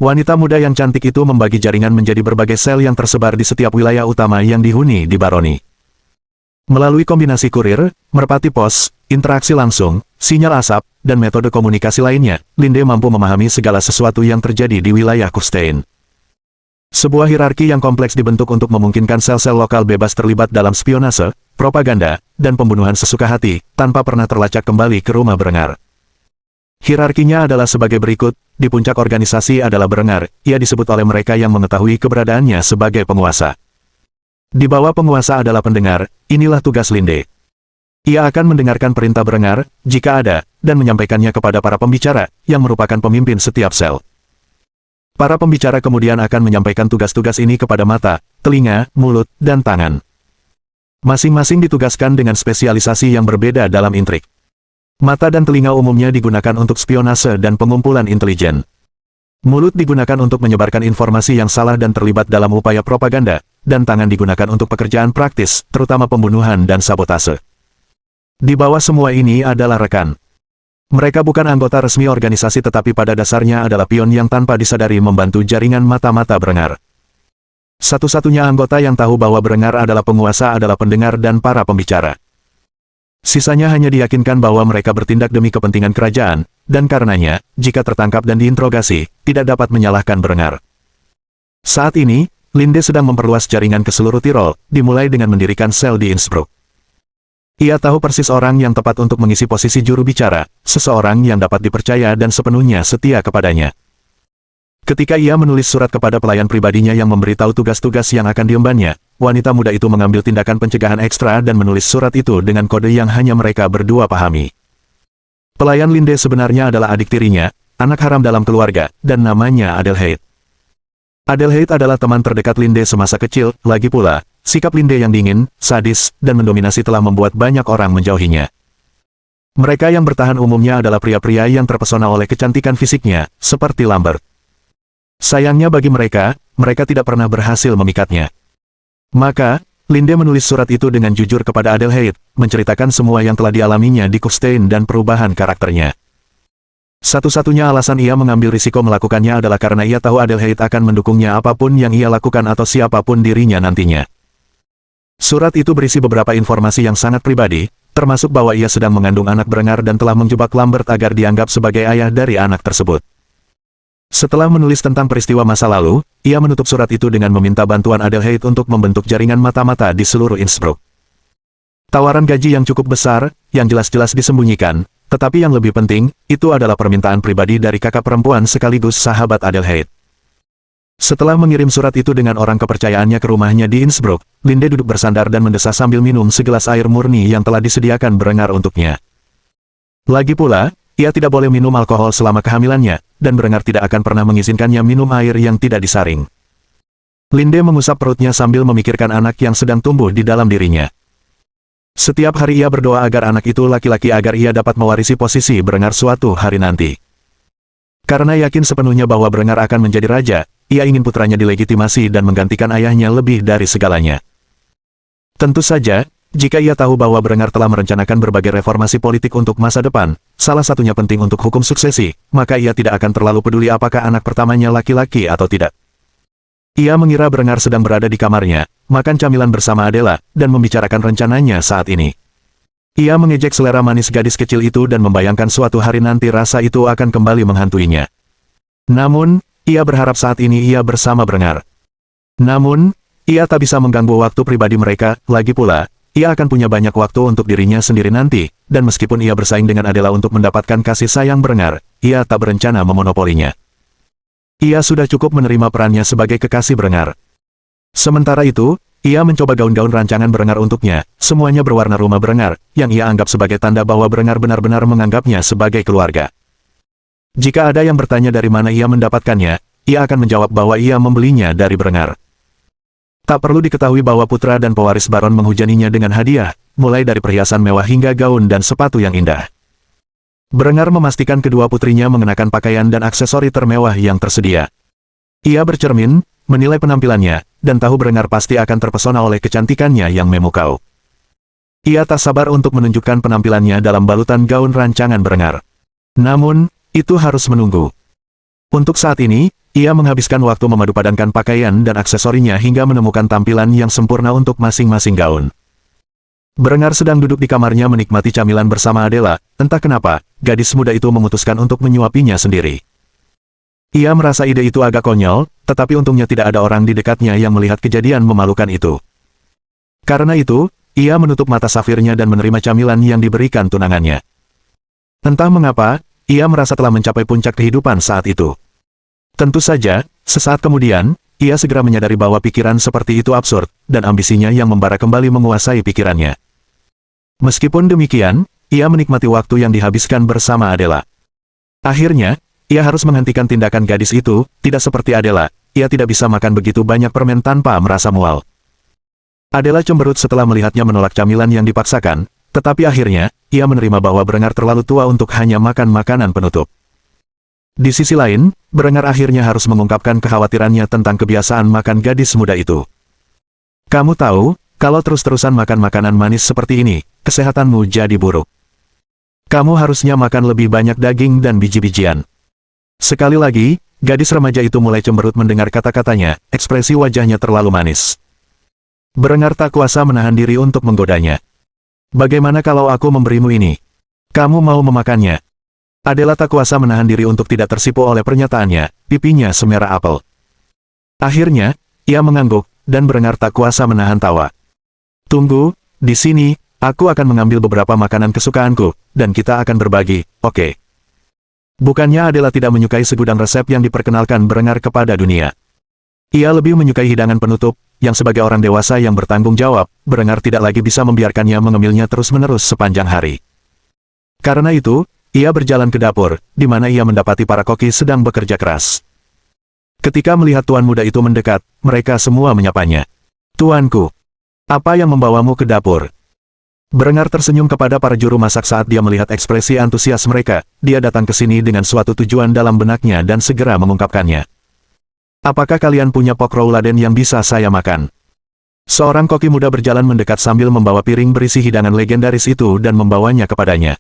Wanita muda yang cantik itu membagi jaringan menjadi berbagai sel yang tersebar di setiap wilayah utama yang dihuni di Baroni. Melalui kombinasi kurir, merpati pos, interaksi langsung, sinyal asap, dan metode komunikasi lainnya, Linde mampu memahami segala sesuatu yang terjadi di wilayah Kufstein. Sebuah hierarki yang kompleks dibentuk untuk memungkinkan sel-sel lokal bebas terlibat dalam spionase, propaganda, dan pembunuhan sesuka hati, tanpa pernah terlacak kembali ke rumah Berengar. Hierarkinya adalah sebagai berikut, di puncak organisasi adalah Berengar, ia disebut oleh mereka yang mengetahui keberadaannya sebagai penguasa. Di bawah penguasa adalah pendengar, inilah tugas Linde. Ia akan mendengarkan perintah Berengar, jika ada, dan menyampaikannya kepada para pembicara, yang merupakan pemimpin setiap sel. Para pembicara kemudian akan menyampaikan tugas-tugas ini kepada mata, telinga, mulut, dan tangan. Masing-masing ditugaskan dengan spesialisasi yang berbeda dalam intrik. Mata dan telinga umumnya digunakan untuk spionase dan pengumpulan intelijen. Mulut digunakan untuk menyebarkan informasi yang salah dan terlibat dalam upaya propaganda, dan tangan digunakan untuk pekerjaan praktis, terutama pembunuhan dan sabotase. Di bawah semua ini adalah rekan. Mereka bukan anggota resmi organisasi tetapi pada dasarnya adalah pion yang tanpa disadari membantu jaringan mata-mata Berengar. Satu-satunya anggota yang tahu bahwa Berengar adalah penguasa adalah pendengar dan para pembicara. Sisanya hanya diyakinkan bahwa mereka bertindak demi kepentingan kerajaan, dan karenanya, jika tertangkap dan diinterogasi, tidak dapat menyalahkan Berengar. Saat ini, Linde sedang memperluas jaringan ke seluruh Tirol, dimulai dengan mendirikan sel di Innsbruck. Ia tahu persis orang yang tepat untuk mengisi posisi juru bicara, seseorang yang dapat dipercaya dan sepenuhnya setia kepadanya. Ketika ia menulis surat kepada pelayan pribadinya yang memberitahu tugas-tugas yang akan diembannya, wanita muda itu mengambil tindakan pencegahan ekstra dan menulis surat itu dengan kode yang hanya mereka berdua pahami. Pelayan Linde sebenarnya adalah adik tirinya, anak haram dalam keluarga, dan namanya Adelheid. Adelheid adalah teman terdekat Linde semasa kecil, lagi pula, sikap Linde yang dingin, sadis, dan mendominasi telah membuat banyak orang menjauhinya. Mereka yang bertahan umumnya adalah pria-pria yang terpesona oleh kecantikan fisiknya, seperti Lambert. Sayangnya bagi mereka, mereka tidak pernah berhasil memikatnya. Maka, Linde menulis surat itu dengan jujur kepada Adelheid, menceritakan semua yang telah dialaminya di Kufstein dan perubahan karakternya. Satu-satunya alasan ia mengambil risiko melakukannya adalah karena ia tahu Adelheid akan mendukungnya apapun yang ia lakukan atau siapapun dirinya nantinya. Surat itu berisi beberapa informasi yang sangat pribadi, termasuk bahwa ia sedang mengandung anak Berengar dan telah menjebak Lambert agar dianggap sebagai ayah dari anak tersebut. Setelah menulis tentang peristiwa masa lalu, ia menutup surat itu dengan meminta bantuan Adelheid untuk membentuk jaringan mata-mata di seluruh Innsbruck. Tawaran gaji yang cukup besar, yang jelas-jelas disembunyikan, tetapi yang lebih penting, itu adalah permintaan pribadi dari kakak perempuan sekaligus sahabat Adelheid. Setelah mengirim surat itu dengan orang kepercayaannya ke rumahnya di Innsbruck, Linde duduk bersandar dan mendesah sambil minum segelas air murni yang telah disediakan Berengar untuknya. Lagi pula, ia tidak boleh minum alkohol selama kehamilannya, dan Berengar tidak akan pernah mengizinkannya minum air yang tidak disaring. Linde mengusap perutnya sambil memikirkan anak yang sedang tumbuh di dalam dirinya. Setiap hari ia berdoa agar anak itu laki-laki agar ia dapat mewarisi posisi Berengar suatu hari nanti. Karena yakin sepenuhnya bahwa Berengar akan menjadi raja, ia ingin putranya dilegitimasi dan menggantikan ayahnya lebih dari segalanya. Tentu saja, jika ia tahu bahwa Berengar telah merencanakan berbagai reformasi politik untuk masa depan, salah satunya penting untuk hukum suksesi, maka ia tidak akan terlalu peduli apakah anak pertamanya laki-laki atau tidak. Ia mengira Berengar sedang berada di kamarnya, makan camilan bersama Adela, dan membicarakan rencananya saat ini. Ia mengejek selera manis gadis kecil itu dan membayangkan suatu hari nanti rasa itu akan kembali menghantuinya. Namun, ia berharap saat ini ia bersama Berengar. Namun, ia tak bisa mengganggu waktu pribadi mereka, lagi pula, ia akan punya banyak waktu untuk dirinya sendiri nanti, dan meskipun ia bersaing dengan Adela untuk mendapatkan kasih sayang Berengar, ia tak berencana memonopolinya. Ia sudah cukup menerima perannya sebagai kekasih Berengar. Sementara itu, ia mencoba gaun-gaun rancangan Berengar untuknya, semuanya berwarna rumah Berengar, yang ia anggap sebagai tanda bahwa Berengar benar-benar menganggapnya sebagai keluarga. Jika ada yang bertanya dari mana ia mendapatkannya, ia akan menjawab bahwa ia membelinya dari Berengar. Tak perlu diketahui bahwa putra dan pewaris Baron menghujaninya dengan hadiah, mulai dari perhiasan mewah hingga gaun dan sepatu yang indah. Berengar memastikan kedua putrinya mengenakan pakaian dan aksesori termewah yang tersedia. Ia bercermin, menilai penampilannya, dan tahu Berengar pasti akan terpesona oleh kecantikannya yang memukau. Ia tak sabar untuk menunjukkan penampilannya dalam balutan gaun rancangan Berengar. Namun, itu harus menunggu. Untuk saat ini, ia menghabiskan waktu memadupadankan pakaian dan aksesorinya hingga menemukan tampilan yang sempurna untuk masing-masing gaun. Berengar sedang duduk di kamarnya menikmati camilan bersama Adela, entah kenapa, gadis muda itu memutuskan untuk menyuapinya sendiri. Ia merasa ide itu agak konyol, tetapi untungnya tidak ada orang di dekatnya yang melihat kejadian memalukan itu. Karena itu, ia menutup mata safirnya dan menerima camilan yang diberikan tunangannya. Entah mengapa, ia merasa telah mencapai puncak kehidupan saat itu. Tentu saja, sesaat kemudian, ia segera menyadari bahwa pikiran seperti itu absurd, dan ambisinya yang membara kembali menguasai pikirannya. Meskipun demikian, ia menikmati waktu yang dihabiskan bersama Adela. Akhirnya, ia harus menghentikan tindakan gadis itu, tidak seperti Adela, ia tidak bisa makan begitu banyak permen tanpa merasa mual. Adela cemberut setelah melihatnya menolak camilan yang dipaksakan, tetapi akhirnya, ia menerima bahwa Berengar terlalu tua untuk hanya makan makanan penutup. Di sisi lain, Berengar akhirnya harus mengungkapkan kekhawatirannya tentang kebiasaan makan gadis muda itu. Kamu tahu, kalau terus-terusan makan makanan manis seperti ini, kesehatanmu jadi buruk. Kamu harusnya makan lebih banyak daging dan biji-bijian. Sekali lagi, gadis remaja itu mulai cemberut mendengar kata-katanya, ekspresi wajahnya terlalu manis. Berengar tak kuasa menahan diri untuk menggodanya. Bagaimana kalau aku memberimu ini? Kamu mau memakannya? Adela tak kuasa menahan diri untuk tidak tersipu oleh pernyataannya, pipinya semerah apel. Akhirnya, ia mengangguk, dan Berengar tak kuasa menahan tawa. Tunggu, di sini, aku akan mengambil beberapa makanan kesukaanku, dan kita akan berbagi, oke? Bukannya Adela tidak menyukai segudang resep yang diperkenalkan Berengar kepada dunia. Ia lebih menyukai hidangan penutup, yang sebagai orang dewasa yang bertanggung jawab, Berengar tidak lagi bisa membiarkannya mengemilnya terus-menerus sepanjang hari. Karena itu, ia berjalan ke dapur, di mana ia mendapati para koki sedang bekerja keras. Ketika melihat tuan muda itu mendekat, mereka semua menyapanya. Tuanku, apa yang membawamu ke dapur? Berengar tersenyum kepada para juru masak saat dia melihat ekspresi antusias mereka. Dia datang ke sini dengan suatu tujuan dalam benaknya dan segera mengungkapkannya. Apakah kalian punya pok rouladen yang bisa saya makan? Seorang koki muda berjalan mendekat sambil membawa piring berisi hidangan legendaris itu dan membawanya kepadanya.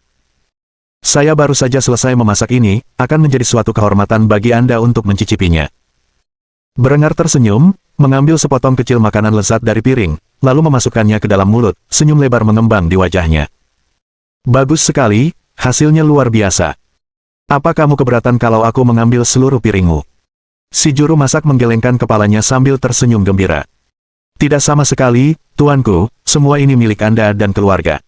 Saya baru saja selesai memasak ini, akan menjadi suatu kehormatan bagi Anda untuk mencicipinya. Berengar tersenyum, mengambil sepotong kecil makanan lezat dari piring, lalu memasukkannya ke dalam mulut, senyum lebar mengembang di wajahnya. Bagus sekali, hasilnya luar biasa. Apa kamu keberatan kalau aku mengambil seluruh piringmu? Si juru masak menggelengkan kepalanya sambil tersenyum gembira. Tidak sama sekali, tuanku, semua ini milik Anda dan keluarga.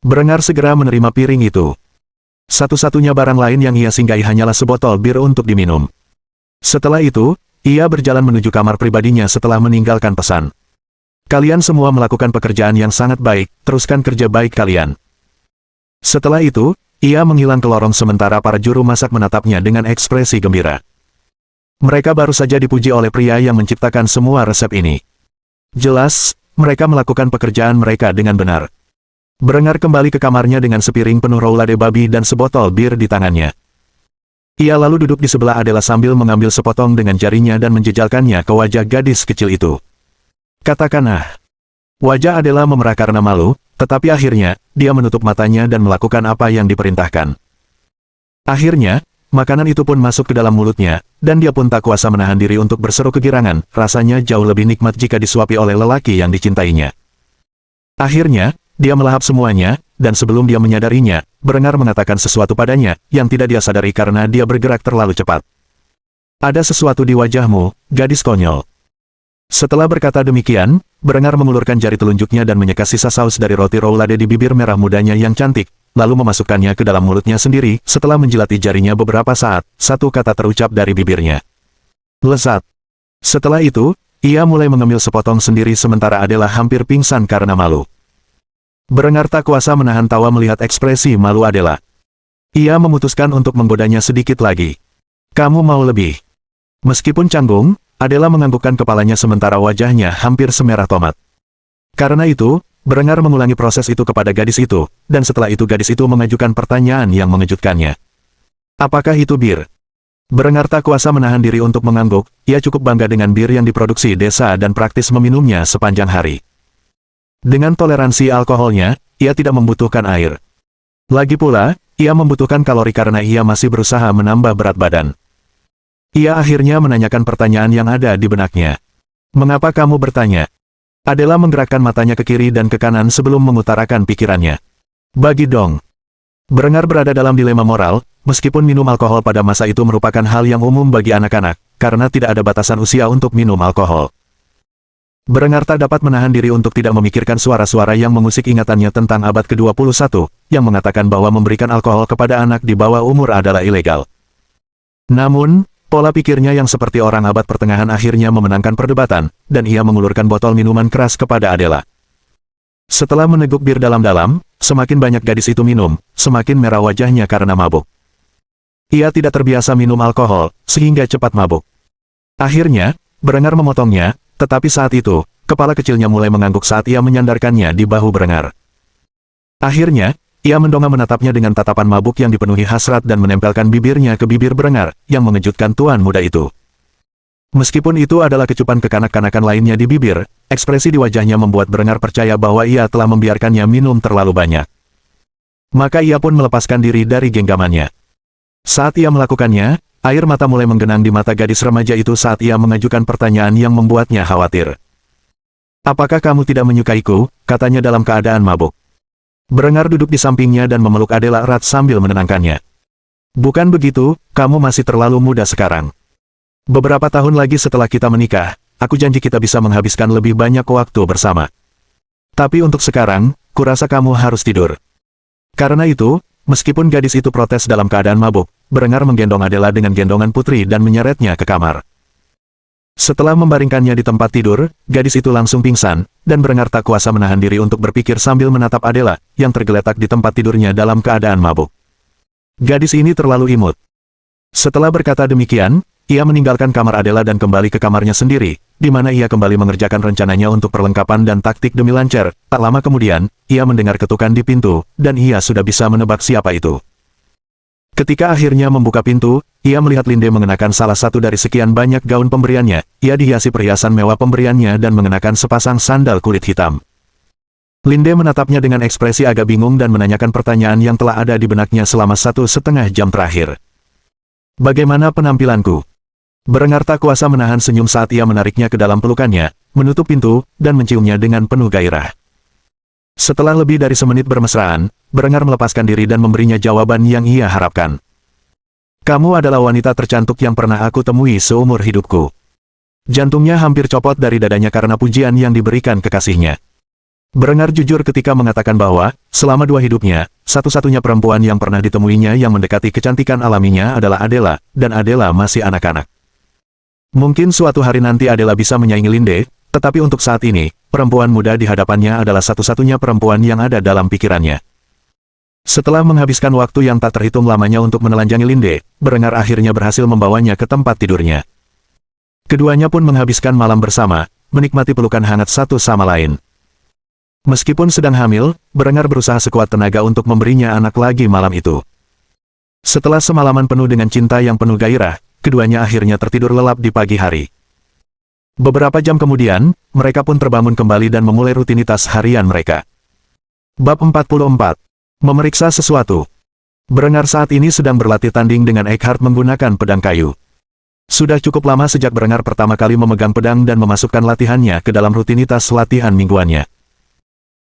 Berengar segera menerima piring itu. Satu-satunya barang lain yang ia singgahi hanyalah sebotol bir untuk diminum. Setelah itu, ia berjalan menuju kamar pribadinya setelah meninggalkan pesan. Kalian semua melakukan pekerjaan yang sangat baik, teruskan kerja baik kalian. Setelah itu, ia menghilang ke lorong sementara para juru masak menatapnya dengan ekspresi gembira. Mereka baru saja dipuji oleh pria yang menciptakan semua resep ini. Jelas, mereka melakukan pekerjaan mereka dengan benar. Berengar kembali ke kamarnya dengan sepiring penuh roulade babi dan sebotol bir di tangannya. Ia lalu duduk di sebelah Adela sambil mengambil sepotong dengan jarinya dan menjejalkannya ke wajah gadis kecil itu. Katakanlah. Wajah Adela memerah karena malu, tetapi akhirnya, dia menutup matanya dan melakukan apa yang diperintahkan. Akhirnya, makanan itu pun masuk ke dalam mulutnya, dan dia pun tak kuasa menahan diri untuk berseru kegirangan, rasanya jauh lebih nikmat jika disuapi oleh lelaki yang dicintainya. Akhirnya, dia melahap semuanya, dan sebelum dia menyadarinya, Berengar mengatakan sesuatu padanya, yang tidak dia sadari karena dia bergerak terlalu cepat. Ada sesuatu di wajahmu, gadis konyol. Setelah berkata demikian, Berengar mengulurkan jari telunjuknya dan menyeka sisa saus dari roti roulade di bibir merah mudanya yang cantik, lalu memasukkannya ke dalam mulutnya sendiri. Setelah menjilati jarinya beberapa saat, satu kata terucap dari bibirnya. Lezat. Setelah itu, ia mulai mengemil sepotong sendiri sementara Adela hampir pingsan karena malu. Berengar tak kuasa menahan tawa melihat ekspresi malu Adela. Ia memutuskan untuk menggodanya sedikit lagi. Kamu mau lebih? Meskipun canggung, Adela menganggukkan kepalanya sementara wajahnya hampir semerah tomat. Karena itu, Berengar mengulangi proses itu kepada gadis itu, dan setelah itu gadis itu mengajukan pertanyaan yang mengejutkannya. Apakah itu bir? Berengar tak kuasa menahan diri untuk mengangguk, ia cukup bangga dengan bir yang diproduksi desa dan praktis meminumnya sepanjang hari. Dengan toleransi alkoholnya, ia tidak membutuhkan air. Lagi pula, ia membutuhkan kalori karena ia masih berusaha menambah berat badan. Ia akhirnya menanyakan pertanyaan yang ada di benaknya. Mengapa kamu bertanya? Adela menggerakkan matanya ke kiri dan ke kanan sebelum mengutarakan pikirannya. Bagi dong. Berengar berada dalam dilema moral, meskipun minum alkohol pada masa itu merupakan hal yang umum bagi anak-anak, karena tidak ada batasan usia untuk minum alkohol. Berengar tak dapat menahan diri untuk tidak memikirkan suara-suara yang mengusik ingatannya tentang abad ke-21, yang mengatakan bahwa memberikan alkohol kepada anak di bawah umur adalah ilegal. Namun, pola pikirnya yang seperti orang abad pertengahan akhirnya memenangkan perdebatan, dan ia mengulurkan botol minuman keras kepada Adela. Setelah meneguk bir dalam-dalam, semakin banyak gadis itu minum, semakin merah wajahnya karena mabuk. Ia tidak terbiasa minum alkohol, sehingga cepat mabuk. Akhirnya, Berengar memotongnya, tetapi saat itu, kepala kecilnya mulai mengangguk saat ia menyandarkannya di bahu Berengar. Akhirnya, ia mendongak menatapnya dengan tatapan mabuk yang dipenuhi hasrat dan menempelkan bibirnya ke bibir Berengar, yang mengejutkan tuan muda itu. Meskipun itu adalah kecupan kekanak-kanakan lainnya di bibir, ekspresi di wajahnya membuat Berengar percaya bahwa ia telah membiarkannya minum terlalu banyak. Maka ia pun melepaskan diri dari genggamannya. Saat ia melakukannya, air mata mulai menggenang di mata gadis remaja itu saat ia mengajukan pertanyaan yang membuatnya khawatir. Apakah kamu tidak menyukaiku? Katanya dalam keadaan mabuk. Berengar duduk di sampingnya dan memeluk Adela erat sambil menenangkannya. Bukan begitu, kamu masih terlalu muda sekarang. Beberapa tahun lagi setelah kita menikah, aku janji kita bisa menghabiskan lebih banyak waktu bersama. Tapi untuk sekarang, kurasa kamu harus tidur. Karena itu, meskipun gadis itu protes dalam keadaan mabuk, Berengar menggendong Adela dengan gendongan putri dan menyeretnya ke kamar. Setelah membaringkannya di tempat tidur, gadis itu langsung pingsan, dan Berengar tak kuasa menahan diri untuk berpikir sambil menatap Adela, yang tergeletak di tempat tidurnya dalam keadaan mabuk. Gadis ini terlalu imut. Setelah berkata demikian, ia meninggalkan kamar Adela dan kembali ke kamarnya sendiri, di mana ia kembali mengerjakan rencananya untuk perlengkapan dan taktik demi lancar. Tak lama kemudian, ia mendengar ketukan di pintu, dan ia sudah bisa menebak siapa itu. Ketika akhirnya membuka pintu, ia melihat Linde mengenakan salah satu dari sekian banyak gaun pemberiannya. Ia dihiasi perhiasan mewah pemberiannya dan mengenakan sepasang sandal kulit hitam. Linde menatapnya dengan ekspresi agak bingung dan menanyakan pertanyaan yang telah ada di benaknya selama 1,5 jam terakhir. Bagaimana penampilanku? Berengar tak kuasa menahan senyum saat ia menariknya ke dalam pelukannya, menutup pintu, dan menciumnya dengan penuh gairah. Setelah lebih dari semenit bermesraan, Berengar melepaskan diri dan memberinya jawaban yang ia harapkan. Kamu adalah wanita tercantik yang pernah aku temui seumur hidupku. Jantungnya hampir copot dari dadanya karena pujian yang diberikan kekasihnya. Berengar jujur ketika mengatakan bahwa, selama 2 hidupnya, satu-satunya perempuan yang pernah ditemuinya yang mendekati kecantikan alaminya adalah Adela, dan Adela masih anak-anak. Mungkin suatu hari nanti Adela bisa menyaingi Linde, tetapi untuk saat ini, perempuan muda di hadapannya adalah satu-satunya perempuan yang ada dalam pikirannya. Setelah menghabiskan waktu yang tak terhitung lamanya untuk menelanjangi Linde, Berengar akhirnya berhasil membawanya ke tempat tidurnya. Keduanya pun menghabiskan malam bersama, menikmati pelukan hangat satu sama lain. Meskipun sedang hamil, Berengar berusaha sekuat tenaga untuk memberinya anak lagi malam itu. Setelah semalaman penuh dengan cinta yang penuh gairah, keduanya akhirnya tertidur lelap di pagi hari. Beberapa jam kemudian, mereka pun terbangun kembali dan memulai rutinitas harian mereka. Bab 44. Memeriksa sesuatu. Berengar saat ini sedang berlatih tanding dengan Eckhart menggunakan pedang kayu. Sudah cukup lama sejak Berengar pertama kali memegang pedang dan memasukkan latihannya ke dalam rutinitas latihan mingguannya.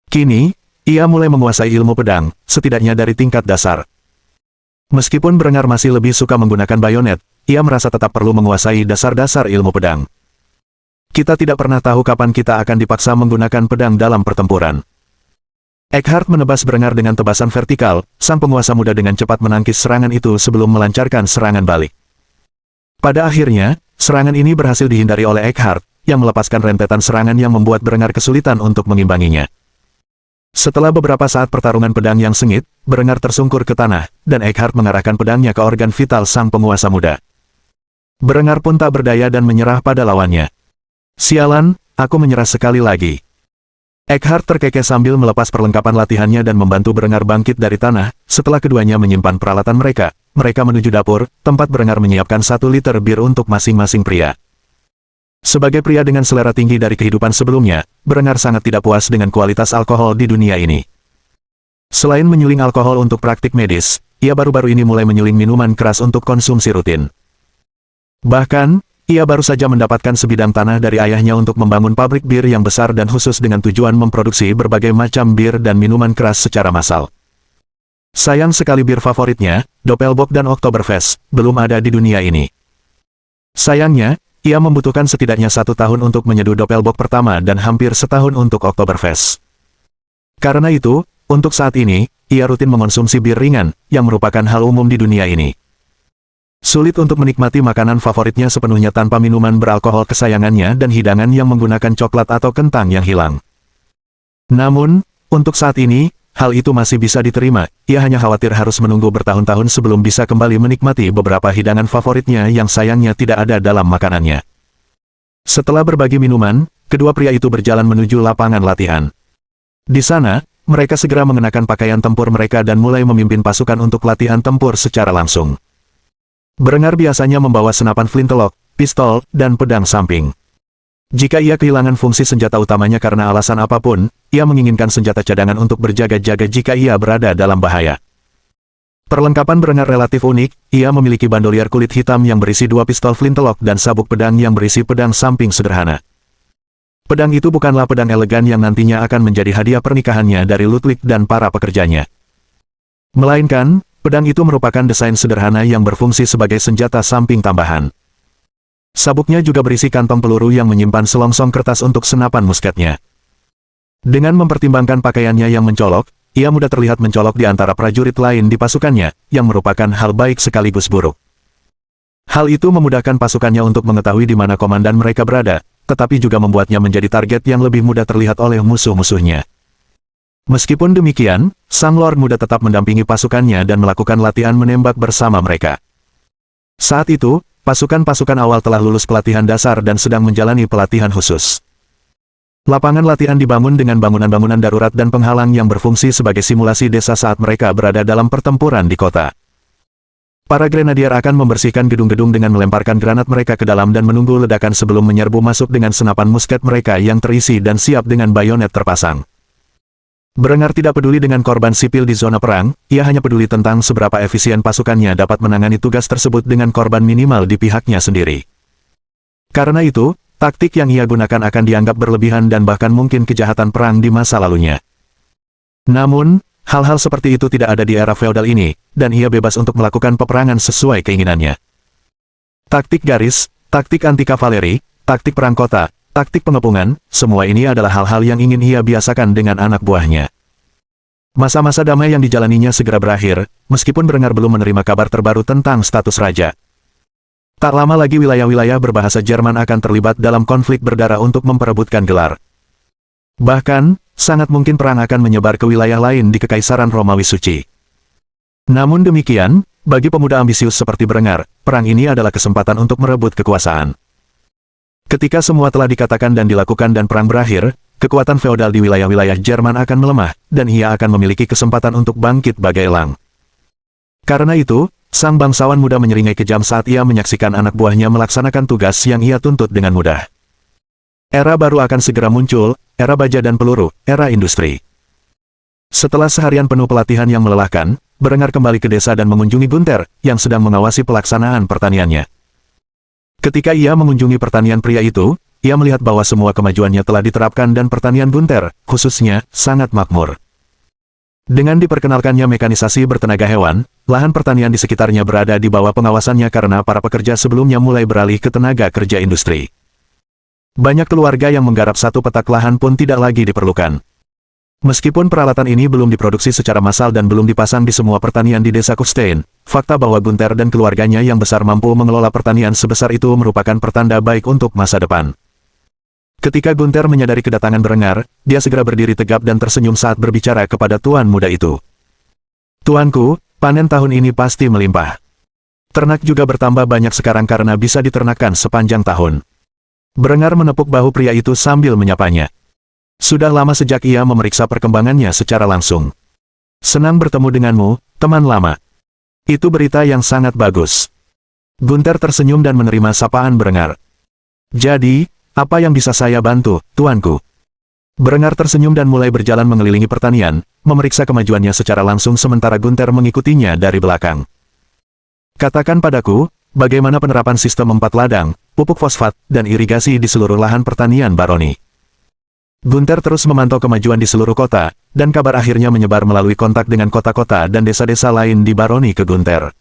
Kini, ia mulai menguasai ilmu pedang, setidaknya dari tingkat dasar. Meskipun Berengar masih lebih suka menggunakan bayonet, ia merasa tetap perlu menguasai dasar-dasar ilmu pedang. Kita tidak pernah tahu kapan kita akan dipaksa menggunakan pedang dalam pertempuran. Eckhart menebas Berengar dengan tebasan vertikal, sang penguasa muda dengan cepat menangkis serangan itu sebelum melancarkan serangan balik. Pada akhirnya, serangan ini berhasil dihindari oleh Eckhart, yang melepaskan rentetan serangan yang membuat Berengar kesulitan untuk mengimbanginya. Setelah beberapa saat pertarungan pedang yang sengit, Berengar tersungkur ke tanah, dan Eckhart mengarahkan pedangnya ke organ vital sang penguasa muda. Berengar pun tak berdaya dan menyerah pada lawannya. Sialan, aku menyerah sekali lagi. Eckhart terkekeh sambil melepas perlengkapan latihannya dan membantu Berengar bangkit dari tanah. Setelah keduanya menyimpan peralatan mereka menuju dapur, tempat Berengar menyiapkan 1 liter bir untuk masing-masing pria. Sebagai pria dengan selera tinggi dari kehidupan sebelumnya, Berengar sangat tidak puas dengan kualitas alkohol di dunia ini. Selain menyuling alkohol untuk praktik medis, ia baru-baru ini mulai menyuling minuman keras untuk konsumsi rutin. Bahkan, ia baru saja mendapatkan sebidang tanah dari ayahnya untuk membangun pabrik bir yang besar dan khusus dengan tujuan memproduksi berbagai macam bir dan minuman keras secara massal. Sayang sekali bir favoritnya, Doppelbock dan Oktoberfest, belum ada di dunia ini. Sayangnya, ia membutuhkan setidaknya 1 tahun untuk menyeduh Doppelbock pertama dan hampir setahun untuk Oktoberfest. Karena itu, untuk saat ini, ia rutin mengonsumsi bir ringan, yang merupakan hal umum di dunia ini. Sulit untuk menikmati makanan favoritnya sepenuhnya tanpa minuman beralkohol kesayangannya dan hidangan yang menggunakan coklat atau kentang yang hilang. Namun, untuk saat ini, hal itu masih bisa diterima, ia hanya khawatir harus menunggu bertahun-tahun sebelum bisa kembali menikmati beberapa hidangan favoritnya yang sayangnya tidak ada dalam makanannya. Setelah berbagi minuman, kedua pria itu berjalan menuju lapangan latihan. Di sana, mereka segera mengenakan pakaian tempur mereka dan mulai memimpin pasukan untuk latihan tempur secara langsung. Berengar biasanya membawa senapan flintlock, pistol, dan pedang samping. Jika ia kehilangan fungsi senjata utamanya karena alasan apapun, ia menginginkan senjata cadangan untuk berjaga-jaga jika ia berada dalam bahaya. Perlengkapan Berengar relatif unik, ia memiliki bandolier kulit hitam yang berisi 2 pistol flintlock dan sabuk pedang yang berisi pedang samping sederhana. Pedang itu bukanlah pedang elegan yang nantinya akan menjadi hadiah pernikahannya dari Ludwig dan para pekerjanya. Melainkan, pedang itu merupakan desain sederhana yang berfungsi sebagai senjata samping tambahan. Sabuknya juga berisi kantong peluru yang menyimpan selongsong kertas untuk senapan musketnya. Dengan mempertimbangkan pakaiannya yang mencolok, ia mudah terlihat mencolok di antara prajurit lain di pasukannya, yang merupakan hal baik sekaligus buruk. Hal itu memudahkan pasukannya untuk mengetahui di mana komandan mereka berada, tetapi juga membuatnya menjadi target yang lebih mudah terlihat oleh musuh-musuhnya. Meskipun demikian, Sang Lord Muda tetap mendampingi pasukannya dan melakukan latihan menembak bersama mereka. Saat itu, pasukan-pasukan awal telah lulus pelatihan dasar dan sedang menjalani pelatihan khusus. Lapangan latihan dibangun dengan bangunan-bangunan darurat dan penghalang yang berfungsi sebagai simulasi desa saat mereka berada dalam pertempuran di kota. Para grenadier akan membersihkan gedung-gedung dengan melemparkan granat mereka ke dalam dan menunggu ledakan sebelum menyerbu masuk dengan senapan musket mereka yang terisi dan siap dengan bayonet terpasang. Berengar tidak peduli dengan korban sipil di zona perang, ia hanya peduli tentang seberapa efisien pasukannya dapat menangani tugas tersebut dengan korban minimal di pihaknya sendiri. Karena itu, taktik yang ia gunakan akan dianggap berlebihan dan bahkan mungkin kejahatan perang di masa lalunya. Namun, hal-hal seperti itu tidak ada di era feodal ini, dan ia bebas untuk melakukan peperangan sesuai keinginannya. Taktik garis, taktik anti-kavaleri, taktik perang kota, taktik pengepungan, semua ini adalah hal-hal yang ingin ia biasakan dengan anak buahnya. Masa-masa damai yang dijalaninya segera berakhir, meskipun Berengar belum menerima kabar terbaru tentang status raja. Tak lama lagi wilayah-wilayah berbahasa Jerman akan terlibat dalam konflik berdarah untuk memperebutkan gelar. Bahkan, sangat mungkin perang akan menyebar ke wilayah lain di Kekaisaran Romawi Suci. Namun demikian, bagi pemuda ambisius seperti Berengar, perang ini adalah kesempatan untuk merebut kekuasaan. Ketika semua telah dikatakan dan dilakukan dan perang berakhir, kekuatan feodal di wilayah-wilayah Jerman akan melemah, dan ia akan memiliki kesempatan untuk bangkit bagai elang. Karena itu, sang bangsawan muda menyeringai kejam saat ia menyaksikan anak buahnya melaksanakan tugas yang ia tuntut dengan mudah. Era baru akan segera muncul, era baja dan peluru, era industri. Setelah seharian penuh pelatihan yang melelahkan, Berengar kembali ke desa dan mengunjungi Gunther, yang sedang mengawasi pelaksanaan pertaniannya. Ketika ia mengunjungi pertanian pria itu, ia melihat bahwa semua kemajuannya telah diterapkan dan pertanian Gunther, khususnya, sangat makmur. Dengan diperkenalkannya mekanisasi bertenaga hewan, lahan pertanian di sekitarnya berada di bawah pengawasannya karena para pekerja sebelumnya mulai beralih ke tenaga kerja industri. Banyak keluarga yang menggarap satu petak lahan pun tidak lagi diperlukan. Meskipun peralatan ini belum diproduksi secara massal dan belum dipasang di semua pertanian di desa Kufstein, fakta bahwa Gunther dan keluarganya yang besar mampu mengelola pertanian sebesar itu merupakan pertanda baik untuk masa depan. Ketika Gunther menyadari kedatangan Berengar, dia segera berdiri tegap dan tersenyum saat berbicara kepada tuan muda itu. "Tuanku, panen tahun ini pasti melimpah. Ternak juga bertambah banyak sekarang karena bisa diternakkan sepanjang tahun. Berengar menepuk bahu pria itu sambil menyapanya. Sudah lama sejak ia memeriksa perkembangannya secara langsung. Senang bertemu denganmu, teman lama. Itu berita yang sangat bagus. Gunther tersenyum dan menerima sapaan Berengar. Jadi, apa yang bisa saya bantu, tuanku? Berengar tersenyum dan mulai berjalan mengelilingi pertanian, memeriksa kemajuannya secara langsung sementara Gunther mengikutinya dari belakang. Katakan padaku, bagaimana penerapan sistem 4 ladang, pupuk fosfat, dan irigasi di seluruh lahan pertanian Baroni? Gunther terus memantau kemajuan di seluruh kota, dan kabar akhirnya menyebar melalui kontak dengan kota-kota dan desa-desa lain di Baroni ke Gunther.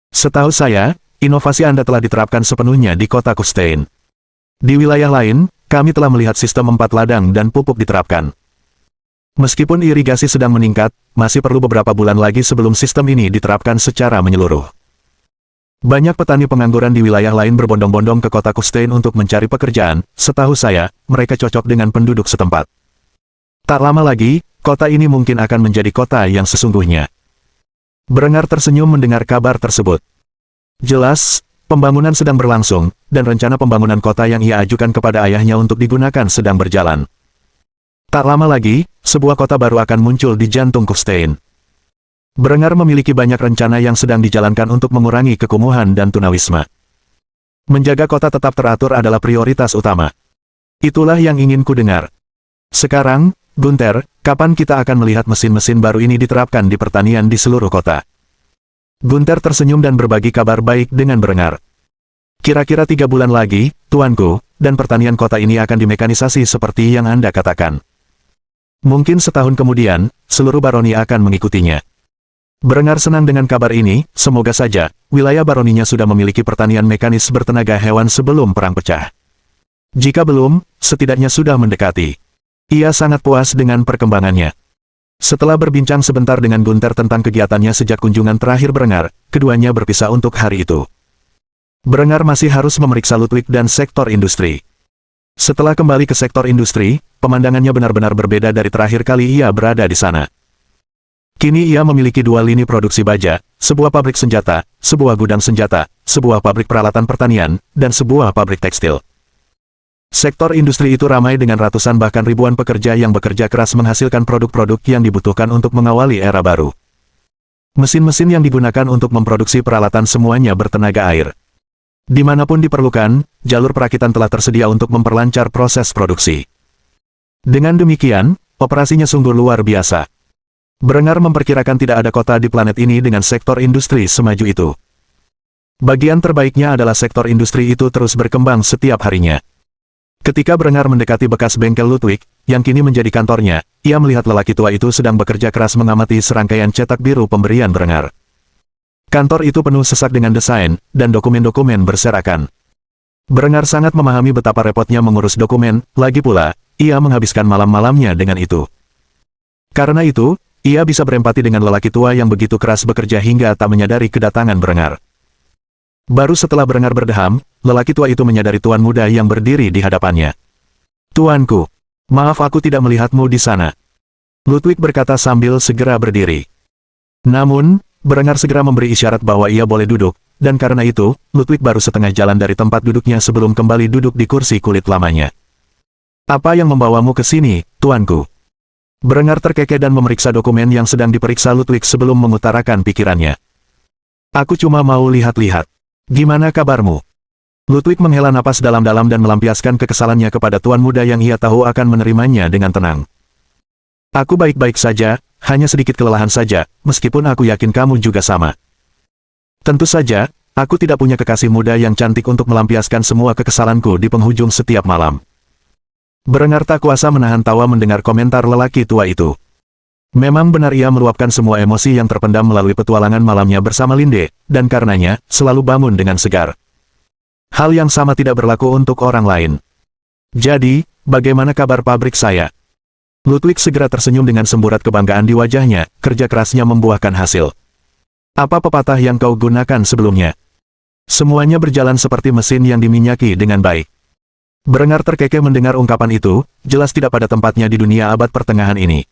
Setahu saya, inovasi Anda telah diterapkan sepenuhnya di kota Kufstein. Di wilayah lain, kami telah melihat sistem 4 ladang dan pupuk diterapkan. Meskipun irigasi sedang meningkat, masih perlu beberapa bulan lagi sebelum sistem ini diterapkan secara menyeluruh. Banyak petani pengangguran di wilayah lain berbondong-bondong ke kota Kufstein untuk mencari pekerjaan, setahu saya, mereka cocok dengan penduduk setempat. Tak lama lagi, kota ini mungkin akan menjadi kota yang sesungguhnya. Berengar tersenyum mendengar kabar tersebut. Jelas, pembangunan sedang berlangsung, dan rencana pembangunan kota yang ia ajukan kepada ayahnya untuk digunakan sedang berjalan. Tak lama lagi, sebuah kota baru akan muncul di jantung Kufstein. Berengar memiliki banyak rencana yang sedang dijalankan untuk mengurangi kekumuhan dan tunawisma. Menjaga kota tetap teratur adalah prioritas utama. Itulah yang ingin ku dengar. Sekarang, Gunther, kapan kita akan melihat mesin-mesin baru ini diterapkan di pertanian di seluruh kota? Gunther tersenyum dan berbagi kabar baik dengan Berengar. Kira-kira 3 bulan lagi, tuanku, dan pertanian kota ini akan dimekanisasi seperti yang Anda katakan. Mungkin setahun kemudian, seluruh Baroni akan mengikutinya. Berengar senang dengan kabar ini, semoga saja, wilayah baroninya sudah memiliki pertanian mekanis bertenaga hewan sebelum perang pecah. Jika belum, setidaknya sudah mendekati. Ia sangat puas dengan perkembangannya. Setelah berbincang sebentar dengan Gunther tentang kegiatannya sejak kunjungan terakhir Berengar, keduanya berpisah untuk hari itu. Berengar masih harus memeriksa Ludwig dan sektor industri. Setelah kembali ke sektor industri, pemandangannya benar-benar berbeda dari terakhir kali ia berada di sana. Kini ia memiliki 2 lini produksi baja, sebuah pabrik senjata, sebuah gudang senjata, sebuah pabrik peralatan pertanian, dan sebuah pabrik tekstil. Sektor industri itu ramai dengan ratusan bahkan ribuan pekerja yang bekerja keras menghasilkan produk-produk yang dibutuhkan untuk mengawali era baru. Mesin-mesin yang digunakan untuk memproduksi peralatan semuanya bertenaga air. Dimanapun diperlukan, jalur perakitan telah tersedia untuk memperlancar proses produksi. Dengan demikian, operasinya sungguh luar biasa. Berengar memperkirakan tidak ada kota di planet ini dengan sektor industri semaju itu. Bagian terbaiknya adalah sektor industri itu terus berkembang setiap harinya. Ketika Berengar mendekati bekas bengkel Ludwig, yang kini menjadi kantornya, ia melihat lelaki tua itu sedang bekerja keras mengamati serangkaian cetak biru pemberian Berengar. Kantor itu penuh sesak dengan desain, dan dokumen-dokumen berserakan. Berengar sangat memahami betapa repotnya mengurus dokumen, lagi pula, ia menghabiskan malam-malamnya dengan itu. Karena itu, ia bisa berempati dengan lelaki tua yang begitu keras bekerja hingga tak menyadari kedatangan Berengar. Baru setelah Berengar berdeham, lelaki tua itu menyadari tuan muda yang berdiri di hadapannya. "Tuanku, maaf aku tidak melihatmu di sana," Ludwig berkata sambil segera berdiri. Namun, Berengar segera memberi isyarat bahwa ia boleh duduk, dan karena itu, Ludwig baru setengah jalan dari tempat duduknya sebelum kembali duduk di kursi kulit lamanya. "Apa yang membawamu ke sini, tuanku?" Berengar terkekeh dan memeriksa dokumen yang sedang diperiksa Ludwig sebelum mengutarakan pikirannya. "Aku cuma mau lihat-lihat. Gimana kabarmu?" Ludwig menghela napas dalam-dalam dan melampiaskan kekesalannya kepada tuan muda yang ia tahu akan menerimanya dengan tenang. "Aku baik-baik saja, hanya sedikit kelelahan saja, meskipun aku yakin kamu juga sama. Tentu saja, aku tidak punya kekasih muda yang cantik untuk melampiaskan semua kekesalanku di penghujung setiap malam." Berengar tak kuasa menahan tawa mendengar komentar lelaki tua itu. Memang benar ia meluapkan semua emosi yang terpendam melalui petualangan malamnya bersama Linde, dan karenanya, selalu bangun dengan segar. Hal yang sama tidak berlaku untuk orang lain. "Jadi, bagaimana kabar pabrik saya?" Ludwig segera tersenyum dengan semburat kebanggaan di wajahnya, kerja kerasnya membuahkan hasil. "Apa pepatah yang kau gunakan sebelumnya?" "Semuanya berjalan seperti mesin yang diminyaki dengan baik." Berengar terkekeh mendengar ungkapan itu, jelas tidak pada tempatnya di dunia abad pertengahan ini.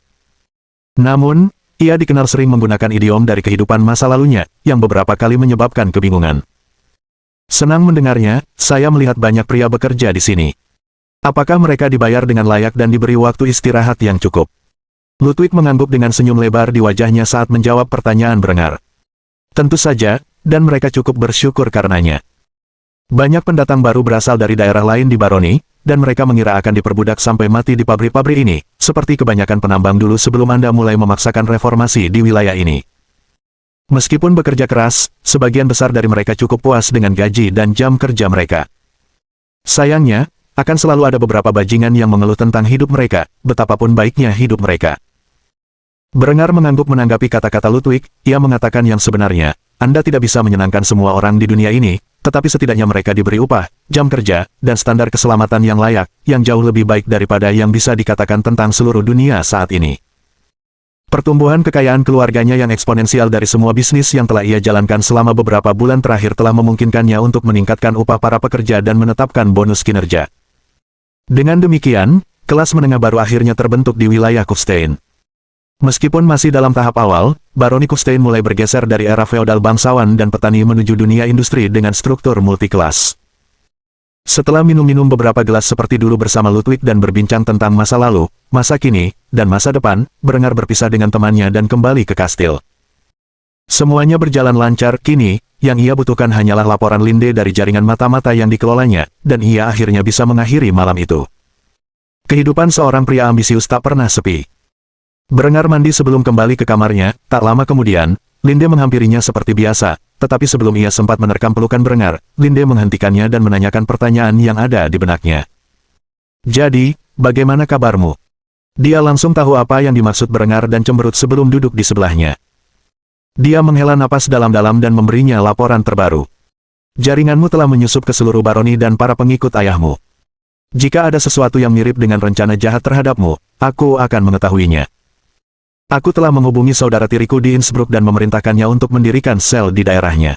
Namun, ia dikenal sering menggunakan idiom dari kehidupan masa lalunya, yang beberapa kali menyebabkan kebingungan. Senang mendengarnya, saya melihat banyak pria bekerja di sini. Apakah mereka dibayar dengan layak dan diberi waktu istirahat yang cukup? Ludwig mengangguk dengan senyum lebar di wajahnya saat menjawab pertanyaan Brengar. Tentu saja, dan mereka cukup bersyukur karenanya. Banyak pendatang baru berasal dari daerah lain di Baroni, dan mereka mengira akan diperbudak sampai mati di pabrik-pabrik ini, seperti kebanyakan penambang dulu sebelum Anda mulai memaksakan reformasi di wilayah ini. Meskipun bekerja keras, sebagian besar dari mereka cukup puas dengan gaji dan jam kerja mereka. Sayangnya, akan selalu ada beberapa bajingan yang mengeluh tentang hidup mereka, betapapun baiknya hidup mereka. Brengar mengangguk menanggapi kata-kata Ludwig, ia mengatakan yang sebenarnya, Anda tidak bisa menyenangkan semua orang di dunia ini, tetapi setidaknya mereka diberi upah, jam kerja, dan standar keselamatan yang layak, yang jauh lebih baik daripada yang bisa dikatakan tentang seluruh dunia saat ini. Pertumbuhan kekayaan keluarganya yang eksponensial dari semua bisnis yang telah ia jalankan selama beberapa bulan terakhir telah memungkinkannya untuk meningkatkan upah para pekerja dan menetapkan bonus kinerja. Dengan demikian, kelas menengah baru akhirnya terbentuk di wilayah Kufstein. Meskipun masih dalam tahap awal, Baroni Kufstein mulai bergeser dari era feodal bangsawan dan petani menuju dunia industri dengan struktur multikelas. Setelah minum-minum beberapa gelas seperti dulu bersama Ludwig dan berbincang tentang masa lalu, masa kini, dan masa depan, Brengar berpisah dengan temannya dan kembali ke kastil. Semuanya berjalan lancar, kini, yang ia butuhkan hanyalah laporan Linde dari jaringan mata-mata yang dikelolanya, dan ia akhirnya bisa mengakhiri malam itu. Kehidupan seorang pria ambisius tak pernah sepi. Brengar mandi sebelum kembali ke kamarnya, tak lama kemudian, Linde menghampirinya seperti biasa, tetapi sebelum ia sempat menerkam pelukan Brengar, Linde menghentikannya dan menanyakan pertanyaan yang ada di benaknya. Jadi, bagaimana kabarmu? Dia langsung tahu apa yang dimaksud Brengar dan cemberut sebelum duduk di sebelahnya. Dia menghela napas dalam-dalam dan memberinya laporan terbaru. Jaringanmu telah menyusup ke seluruh baroni dan para pengikut ayahmu. Jika ada sesuatu yang mirip dengan rencana jahat terhadapmu, aku akan mengetahuinya. Aku telah menghubungi saudara tiriku di Innsbruck dan memerintahkannya untuk mendirikan sel di daerahnya.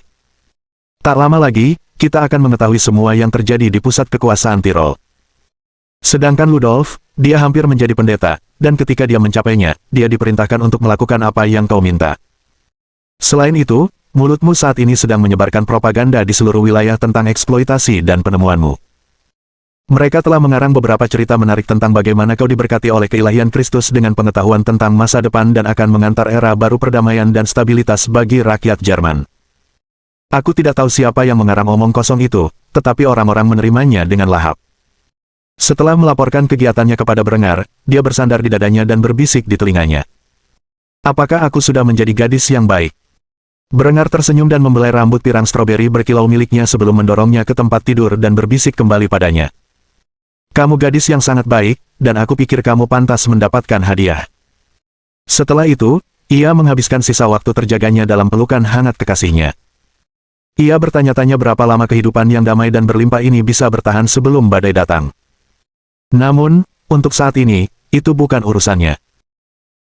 Tak lama lagi, kita akan mengetahui semua yang terjadi di pusat kekuasaan Tirol. Sedangkan Ludolf, dia hampir menjadi pendeta, dan ketika dia mencapainya, dia diperintahkan untuk melakukan apa yang kau minta. Selain itu, mulutmu saat ini sedang menyebarkan propaganda di seluruh wilayah tentang eksploitasi dan penemuanmu. Mereka telah mengarang beberapa cerita menarik tentang bagaimana kau diberkati oleh keilahian Kristus dengan pengetahuan tentang masa depan dan akan mengantar era baru perdamaian dan stabilitas bagi rakyat Jerman. Aku tidak tahu siapa yang mengarang omong kosong itu, tetapi orang-orang menerimanya dengan lahap. Setelah melaporkan kegiatannya kepada Brengar, dia bersandar di dadanya dan berbisik di telinganya. Apakah aku sudah menjadi gadis yang baik? Brengar tersenyum dan membelai rambut pirang stroberi berkilau miliknya sebelum mendorongnya ke tempat tidur dan berbisik kembali padanya. Kamu gadis yang sangat baik, dan aku pikir kamu pantas mendapatkan hadiah. Setelah itu, ia menghabiskan sisa waktu terjaganya dalam pelukan hangat kekasihnya. Ia bertanya-tanya berapa lama kehidupan yang damai dan berlimpah ini bisa bertahan sebelum badai datang. Namun, untuk saat ini, itu bukan urusannya.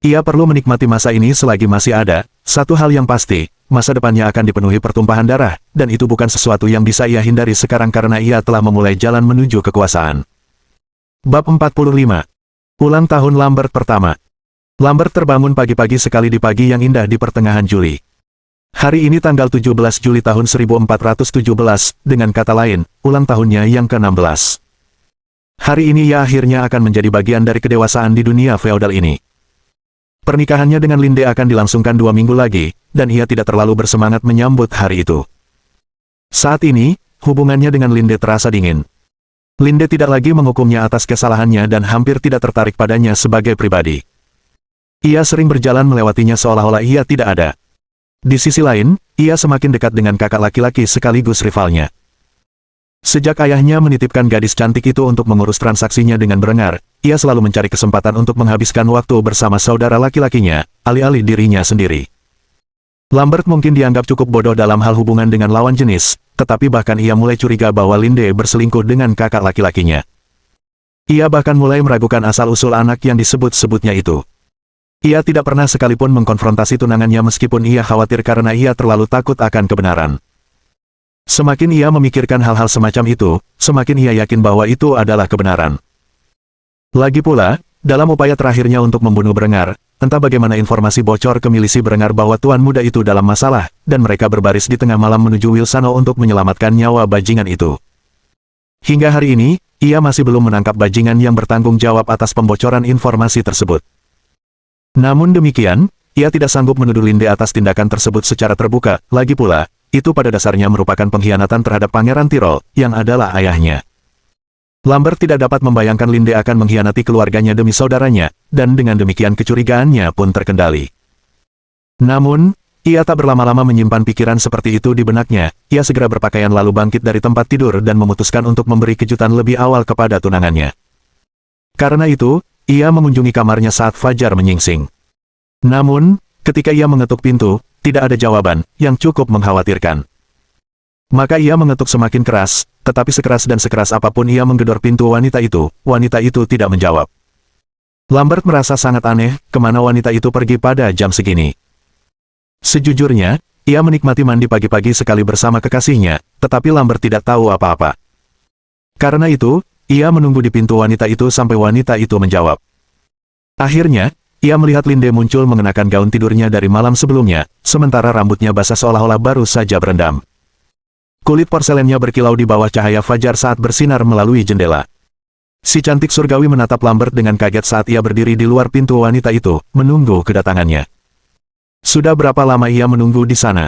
Ia perlu menikmati masa ini selagi masih ada. Satu hal yang pasti, masa depannya akan dipenuhi pertumpahan darah, dan itu bukan sesuatu yang bisa ia hindari sekarang karena ia telah memulai jalan menuju kekuasaan. Bab 45. Ulang tahun Lambert pertama. Lambert terbangun pagi-pagi sekali di pagi yang indah di pertengahan Juli. Hari ini tanggal 17 Juli tahun 1417, dengan kata lain, ulang tahunnya yang ke-16. Hari ini ia akhirnya akan menjadi bagian dari kedewasaan di dunia feodal ini. Pernikahannya dengan Linde akan dilangsungkan 2 minggu lagi, dan ia tidak terlalu bersemangat menyambut hari itu. Saat ini, hubungannya dengan Linde terasa dingin. Linde tidak lagi menghukumnya atas kesalahannya dan hampir tidak tertarik padanya sebagai pribadi. Ia sering berjalan melewatinya seolah-olah ia tidak ada. Di sisi lain, ia semakin dekat dengan kakak laki-laki sekaligus rivalnya. Sejak ayahnya menitipkan gadis cantik itu untuk mengurus transaksinya dengan Brengar, ia selalu mencari kesempatan untuk menghabiskan waktu bersama saudara laki-lakinya, alih-alih dirinya sendiri. Lambert mungkin dianggap cukup bodoh dalam hal hubungan dengan lawan jenis, tetapi bahkan ia mulai curiga bahwa Linde berselingkuh dengan kakak laki-lakinya. Ia bahkan mulai meragukan asal-usul anak yang disebut-sebutnya itu. Ia tidak pernah sekalipun mengkonfrontasi tunangannya meskipun ia khawatir karena ia terlalu takut akan kebenaran. Semakin ia memikirkan hal-hal semacam itu, semakin ia yakin bahwa itu adalah kebenaran. Lagi pula, dalam upaya terakhirnya untuk membunuh Brengar, entah bagaimana informasi bocor ke milisi Berengar bahwa tuan muda itu dalam masalah, dan mereka berbaris di tengah malam menuju Wilsano untuk menyelamatkan nyawa bajingan itu. Hingga hari ini, ia masih belum menangkap bajingan yang bertanggung jawab atas pembocoran informasi tersebut. Namun demikian, ia tidak sanggup menuduh Linde atas tindakan tersebut secara terbuka, lagi pula, itu pada dasarnya merupakan pengkhianatan terhadap Pangeran Tyrol, yang adalah ayahnya. Lambert tidak dapat membayangkan Linde akan mengkhianati keluarganya demi saudaranya, dan dengan demikian kecurigaannya pun terkendali. Namun, ia tak berlama-lama menyimpan pikiran seperti itu di benaknya, ia segera berpakaian lalu bangkit dari tempat tidur dan memutuskan untuk memberi kejutan lebih awal kepada tunangannya. Karena itu, ia mengunjungi kamarnya saat fajar menyingsing. Namun, ketika ia mengetuk pintu, tidak ada jawaban, yang cukup mengkhawatirkan. Maka ia mengetuk semakin keras, tetapi sekeras dan sekeras apapun ia menggedor pintu wanita itu tidak menjawab. Lambert merasa sangat aneh, kemana wanita itu pergi pada jam segini. Sejujurnya, ia menikmati mandi pagi-pagi sekali bersama kekasihnya, tetapi Lambert tidak tahu apa-apa. Karena itu, ia menunggu di pintu wanita itu sampai wanita itu menjawab. Akhirnya, ia melihat Linde muncul mengenakan gaun tidurnya dari malam sebelumnya, sementara rambutnya basah seolah-olah baru saja berendam. Kulit porselennya berkilau di bawah cahaya fajar saat bersinar melalui jendela. Si cantik surgawi menatap Lambert dengan kaget saat ia berdiri di luar pintu wanita itu, menunggu kedatangannya. Sudah berapa lama ia menunggu di sana?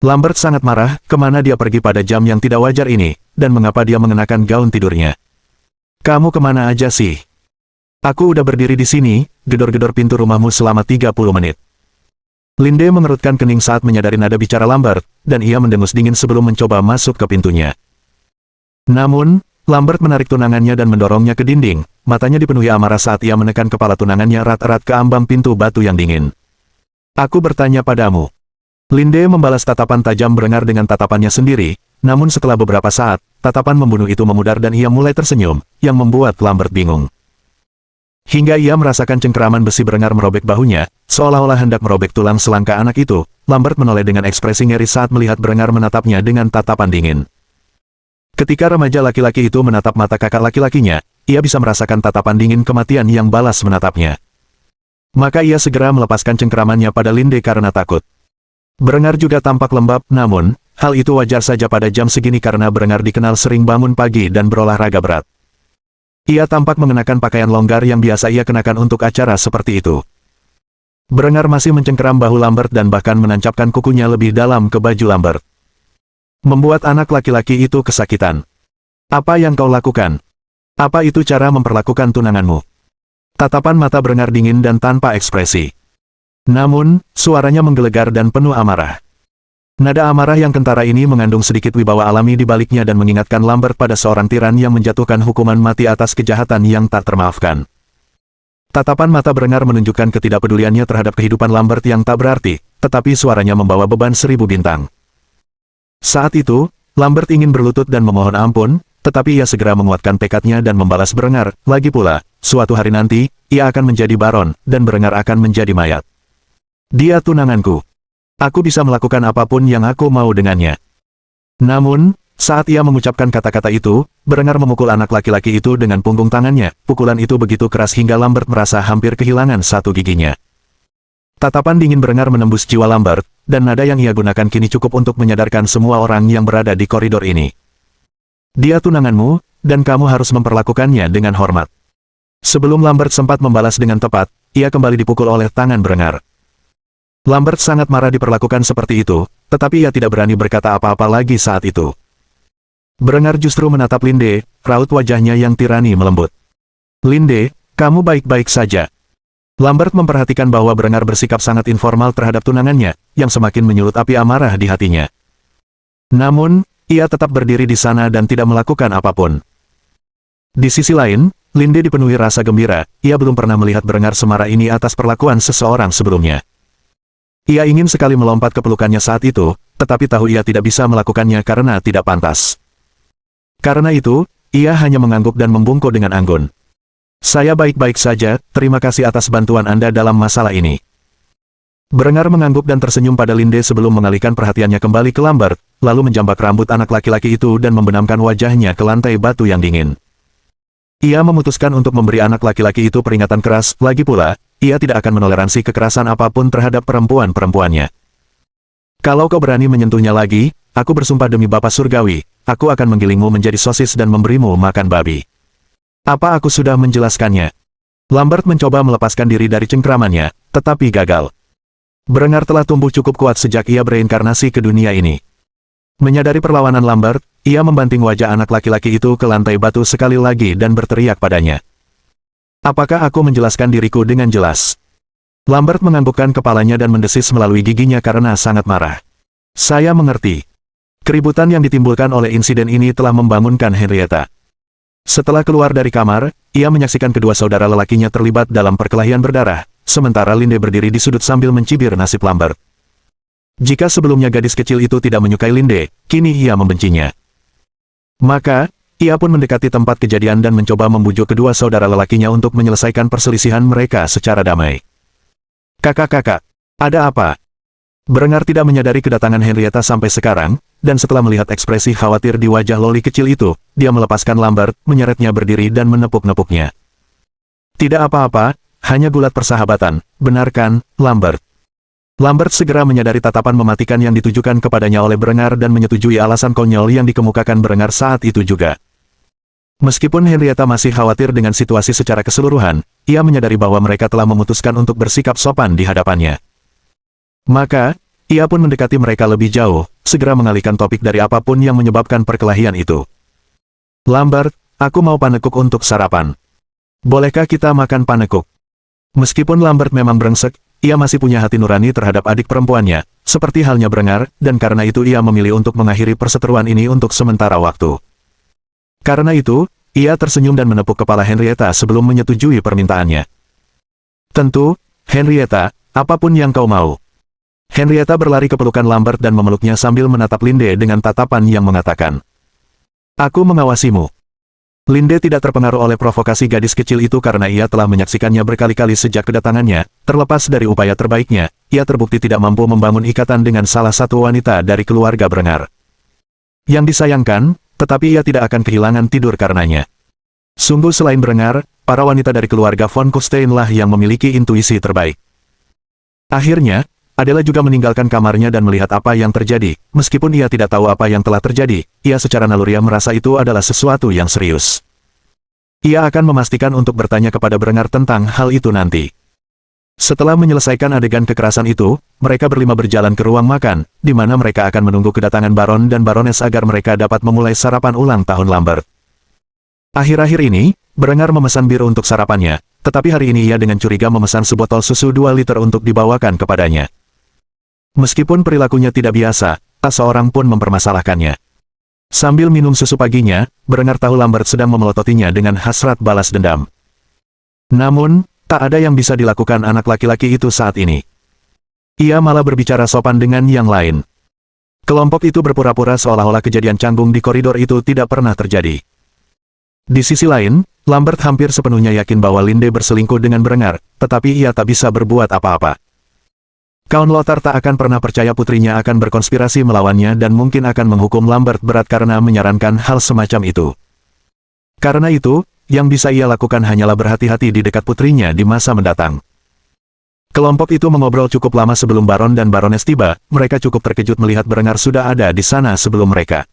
Lambert sangat marah, kemana dia pergi pada jam yang tidak wajar ini, dan mengapa dia mengenakan gaun tidurnya. Kamu kemana aja sih? Aku udah berdiri di sini, gedor-gedor pintu rumahmu selama 30 menit. Linde mengerutkan kening saat menyadari nada bicara Lambert, dan ia mendengus dingin sebelum mencoba masuk ke pintunya. Namun, Lambert menarik tunangannya dan mendorongnya ke dinding, matanya dipenuhi amarah saat ia menekan kepala tunangannya erat-erat ke ambang pintu batu yang dingin. Aku bertanya padamu. Linde membalas tatapan tajam Berengar dengan tatapannya sendiri, namun setelah beberapa saat, tatapan membunuh itu memudar dan ia mulai tersenyum, yang membuat Lambert bingung. Hingga ia merasakan cengkeraman besi Berengar merobek bahunya, seolah-olah hendak merobek tulang selangka anak itu, Lambert menoleh dengan ekspresi ngeri saat melihat Berengar menatapnya dengan tatapan dingin. Ketika remaja laki-laki itu menatap mata kakak laki-lakinya, ia bisa merasakan tatapan dingin kematian yang balas menatapnya. Maka ia segera melepaskan cengkeramannya pada Linde karena takut. Berengar juga tampak lembab, namun, hal itu wajar saja pada jam segini karena Berengar dikenal sering bangun pagi dan berolahraga berat. Ia tampak mengenakan pakaian longgar yang biasa ia kenakan untuk acara seperti itu. Berengar masih mencengkeram bahu Lambert dan bahkan menancapkan kukunya lebih dalam ke baju Lambert. Membuat anak laki-laki itu kesakitan. Apa yang kau lakukan? Apa itu cara memperlakukan tunanganmu? Tatapan mata Berengar dingin dan tanpa ekspresi. Namun, suaranya menggelegar dan penuh amarah. Nada amarah yang kentara ini mengandung sedikit wibawa alami di baliknya dan mengingatkan Lambert pada seorang tiran yang menjatuhkan hukuman mati atas kejahatan yang tak termaafkan. Tatapan mata Berengar menunjukkan ketidakpeduliannya terhadap kehidupan Lambert yang tak berarti, tetapi suaranya membawa beban 1000 bintang. Saat itu, Lambert ingin berlutut dan memohon ampun, tetapi ia segera menguatkan tekadnya dan membalas Berengar, lagi pula, suatu hari nanti, ia akan menjadi baron, dan Berengar akan menjadi mayat. Dia tunanganku. Aku bisa melakukan apapun yang aku mau dengannya. Namun, saat ia mengucapkan kata-kata itu, Berengar memukul anak laki-laki itu dengan punggung tangannya. Pukulan itu begitu keras hingga Lambert merasa hampir kehilangan satu giginya. Tatapan dingin Berengar menembus jiwa Lambert, dan nada yang ia gunakan kini cukup untuk menyadarkan semua orang yang berada di koridor ini. Dia tunanganmu, dan kamu harus memperlakukannya dengan hormat. Sebelum Lambert sempat membalas dengan tepat, ia kembali dipukul oleh tangan Berengar. Lambert sangat marah diperlakukan seperti itu, tetapi ia tidak berani berkata apa-apa lagi saat itu. Berengar justru menatap Linde, raut wajahnya yang tirani melembut. Linde, kamu baik-baik saja. Lambert memperhatikan bahwa Berengar bersikap sangat informal terhadap tunangannya, yang semakin menyulut api amarah di hatinya. Namun, ia tetap berdiri di sana dan tidak melakukan apapun. Di sisi lain, Linde dipenuhi rasa gembira, ia belum pernah melihat Berengar semarah ini atas perlakuan seseorang sebelumnya. Ia ingin sekali melompat ke pelukannya saat itu, tetapi tahu ia tidak bisa melakukannya karena tidak pantas. Karena itu, ia hanya mengangguk dan membungkuk dengan anggun. Saya baik-baik saja, terima kasih atas bantuan Anda dalam masalah ini. Berengar mengangguk dan tersenyum pada Linde sebelum mengalihkan perhatiannya kembali ke Lambert, lalu menjambak rambut anak laki-laki itu dan membenamkan wajahnya ke lantai batu yang dingin. Ia memutuskan untuk memberi anak laki-laki itu peringatan keras, lagi pula, ia tidak akan menoleransi kekerasan apapun terhadap perempuan-perempuannya. Kalau kau berani menyentuhnya lagi, aku bersumpah demi Bapa Surgawi, aku akan menggilingmu menjadi sosis dan memberimu makan babi. Apa aku sudah menjelaskannya? Lambert mencoba melepaskan diri dari cengkramannya, tetapi gagal. Berengar telah tumbuh cukup kuat sejak ia bereinkarnasi ke dunia ini. Menyadari perlawanan Lambert, ia membanting wajah anak laki-laki itu ke lantai batu sekali lagi dan berteriak padanya. Apakah aku menjelaskan diriku dengan jelas? Lambert menganggukkan kepalanya dan mendesis melalui giginya karena sangat marah. Saya mengerti. Keributan yang ditimbulkan oleh insiden ini telah membangunkan Henrietta. Setelah keluar dari kamar, ia menyaksikan kedua saudara lelakinya terlibat dalam perkelahian berdarah, sementara Linde berdiri di sudut sambil mencibir nasib Lambert. Jika sebelumnya gadis kecil itu tidak menyukai Linde, kini ia membencinya. Maka, ia pun mendekati tempat kejadian dan mencoba membujuk kedua saudara lelakinya untuk menyelesaikan perselisihan mereka secara damai. Kakak-kakak, ada apa? Berengar tidak menyadari kedatangan Henrietta sampai sekarang, dan setelah melihat ekspresi khawatir di wajah loli kecil itu, dia melepaskan Lambert, menyeretnya berdiri dan menepuk-nepuknya. Tidak apa-apa, hanya gulat persahabatan, benar kan, Lambert? Lambert segera menyadari tatapan mematikan yang ditujukan kepadanya oleh Berengar dan menyetujui alasan konyol yang dikemukakan Berengar saat itu juga. Meskipun Henrietta masih khawatir dengan situasi secara keseluruhan, ia menyadari bahwa mereka telah memutuskan untuk bersikap sopan di hadapannya. Maka, ia pun mendekati mereka lebih jauh, segera mengalihkan topik dari apapun yang menyebabkan perkelahian itu. Lambert, aku mau panekuk untuk sarapan. Bolehkah kita makan panekuk? Meskipun Lambert memang brengsek, ia masih punya hati nurani terhadap adik perempuannya, seperti halnya Berengar, dan karena itu ia memilih untuk mengakhiri perseteruan ini untuk sementara waktu. Karena itu, ia tersenyum dan menepuk kepala Henrietta sebelum menyetujui permintaannya. Tentu, Henrietta, apapun yang kau mau. Henrietta berlari ke pelukan Lambert dan memeluknya sambil menatap Linde dengan tatapan yang mengatakan, aku mengawasimu. Linde tidak terpengaruh oleh provokasi gadis kecil itu karena ia telah menyaksikannya berkali-kali sejak kedatangannya, terlepas dari upaya terbaiknya, ia terbukti tidak mampu membangun ikatan dengan salah satu wanita dari keluarga Berengar. Yang disayangkan, tetapi ia tidak akan kehilangan tidur karenanya. Sungguh selain Berengar, para wanita dari keluarga von Kufstein lah yang memiliki intuisi terbaik. Akhirnya, Adela juga meninggalkan kamarnya dan melihat apa yang terjadi, meskipun ia tidak tahu apa yang telah terjadi, ia secara naluriah merasa itu adalah sesuatu yang serius. Ia akan memastikan untuk bertanya kepada Berengar tentang hal itu nanti. Setelah menyelesaikan adegan kekerasan itu, mereka berlima berjalan ke ruang makan, di mana mereka akan menunggu kedatangan Baron dan Barones agar mereka dapat memulai sarapan ulang tahun Lambert. Akhir-akhir ini, Berengar memesan bir untuk sarapannya, tetapi hari ini ia dengan curiga memesan sebotol susu 2 liter untuk dibawakan kepadanya. Meskipun perilakunya tidak biasa, tak seorang pun mempermasalahkannya. Sambil minum susu paginya, Berengar tahu Lambert sedang memelototinya dengan hasrat balas dendam. Namun, tak ada yang bisa dilakukan anak laki-laki itu saat ini. Ia malah berbicara sopan dengan yang lain. Kelompok itu berpura-pura seolah-olah kejadian canggung di koridor itu tidak pernah terjadi. Di sisi lain, Lambert hampir sepenuhnya yakin bahwa Linde berselingkuh dengan Berengar, tetapi ia tak bisa berbuat apa-apa. Count Lothar tak akan pernah percaya putrinya akan berkonspirasi melawannya dan mungkin akan menghukum Lambert berat karena menyarankan hal semacam itu. Karena itu, yang bisa ia lakukan hanyalah berhati-hati di dekat putrinya di masa mendatang. Kelompok itu mengobrol cukup lama sebelum Baron dan Barones tiba, mereka cukup terkejut melihat Berengar sudah ada di sana sebelum mereka.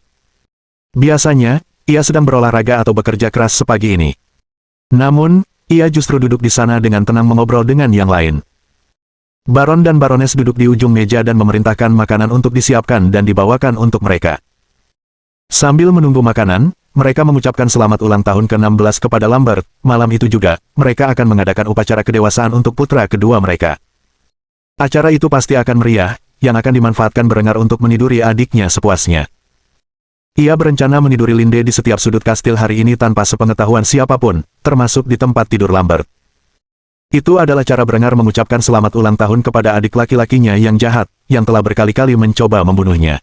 Biasanya, ia sedang berolahraga atau bekerja keras sepagi ini. Namun, ia justru duduk di sana dengan tenang mengobrol dengan yang lain. Baron dan Barones duduk di ujung meja dan memerintahkan makanan untuk disiapkan dan dibawakan untuk mereka. Sambil menunggu makanan, mereka mengucapkan selamat ulang tahun ke-16 kepada Lambert. Malam itu juga, mereka akan mengadakan upacara kedewasaan untuk putra kedua mereka. Acara itu pasti akan meriah, yang akan dimanfaatkan Berengar untuk meniduri adiknya sepuasnya. Ia berencana meniduri Linde di setiap sudut kastil hari ini tanpa sepengetahuan siapapun, termasuk di tempat tidur Lambert. Itu adalah cara Berengar mengucapkan selamat ulang tahun kepada adik laki-lakinya yang jahat, yang telah berkali-kali mencoba membunuhnya.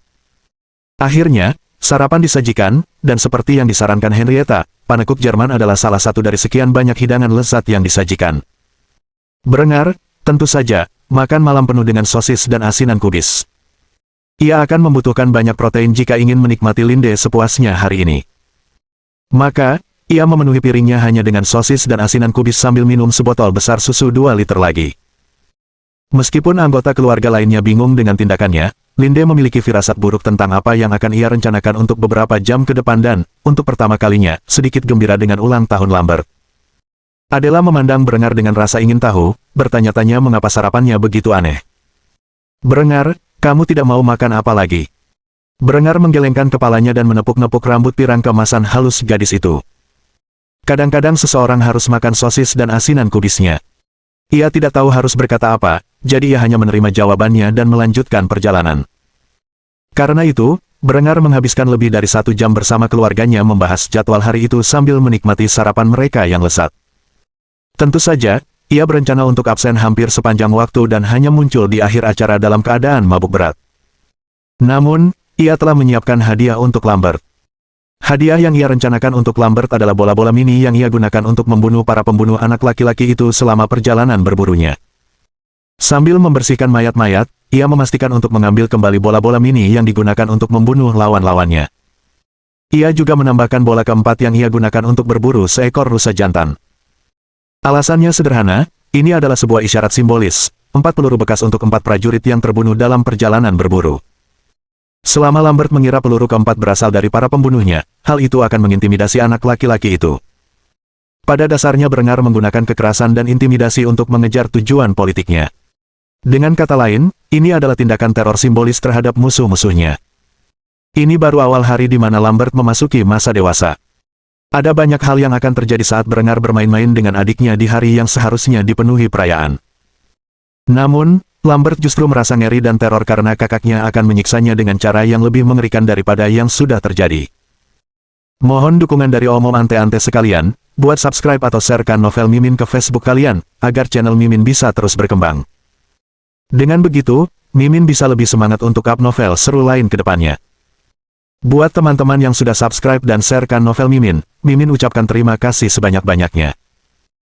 Akhirnya, sarapan disajikan, dan seperti yang disarankan Henrietta, panekuk Jerman adalah salah satu dari sekian banyak hidangan lezat yang disajikan. Berengar, tentu saja, makan malam penuh dengan sosis dan asinan kubis. Ia akan membutuhkan banyak protein jika ingin menikmati Linde sepuasnya hari ini. Maka, Ia memenuhi piringnya hanya dengan sosis dan asinan kubis sambil minum sebotol besar susu 2 liter lagi. Meskipun anggota keluarga lainnya bingung dengan tindakannya, Linde memiliki firasat buruk tentang apa yang akan ia rencanakan untuk beberapa jam ke depan dan, untuk pertama kalinya, sedikit gembira dengan ulang tahun Lambert. Adela memandang Berengar dengan rasa ingin tahu, bertanya-tanya mengapa sarapannya begitu aneh. "Berengar, kamu tidak mau makan apa lagi?" Berengar menggelengkan kepalanya dan menepuk-nepuk rambut pirang kemasan halus gadis itu. Kadang-kadang seseorang harus makan sosis dan asinan kubisnya. Ia tidak tahu harus berkata apa, jadi ia hanya menerima jawabannya dan melanjutkan perjalanan. Karena itu, Berengar menghabiskan lebih dari 1 jam bersama keluarganya membahas jadwal hari itu sambil menikmati sarapan mereka yang lezat. Tentu saja, ia berencana untuk absen hampir sepanjang waktu dan hanya muncul di akhir acara dalam keadaan mabuk berat. Namun, ia telah menyiapkan hadiah untuk Lambert. Hadiah yang ia rencanakan untuk Lambert adalah bola-bola mini yang ia gunakan untuk membunuh para pembunuh anak laki-laki itu selama perjalanan berburunya. Sambil membersihkan mayat-mayat, ia memastikan untuk mengambil kembali bola-bola mini yang digunakan untuk membunuh lawan-lawannya. Ia juga menambahkan bola keempat yang ia gunakan untuk berburu seekor rusa jantan. Alasannya sederhana, ini adalah sebuah isyarat simbolis, 4 peluru bekas untuk 4 prajurit yang terbunuh dalam perjalanan berburu. Selama Lambert mengira peluru keempat berasal dari para pembunuhnya, hal itu akan mengintimidasi anak laki-laki itu. Pada dasarnya Berengar menggunakan kekerasan dan intimidasi untuk mengejar tujuan politiknya. Dengan kata lain, ini adalah tindakan teror simbolis terhadap musuh-musuhnya. Ini baru awal hari di mana Lambert memasuki masa dewasa. Ada banyak hal yang akan terjadi saat Berengar bermain-main dengan adiknya di hari yang seharusnya dipenuhi perayaan. Namun, Lambert justru merasa ngeri dan teror karena kakaknya akan menyiksanya dengan cara yang lebih mengerikan daripada yang sudah terjadi. Mohon dukungan dari om-om ante-ante sekalian, buat subscribe atau sharekan novel Mimin ke Facebook kalian, agar channel Mimin bisa terus berkembang. Dengan begitu, Mimin bisa lebih semangat untuk up novel seru lain ke depannya. Buat teman-teman yang sudah subscribe dan sharekan novel Mimin, Mimin ucapkan terima kasih sebanyak-banyaknya.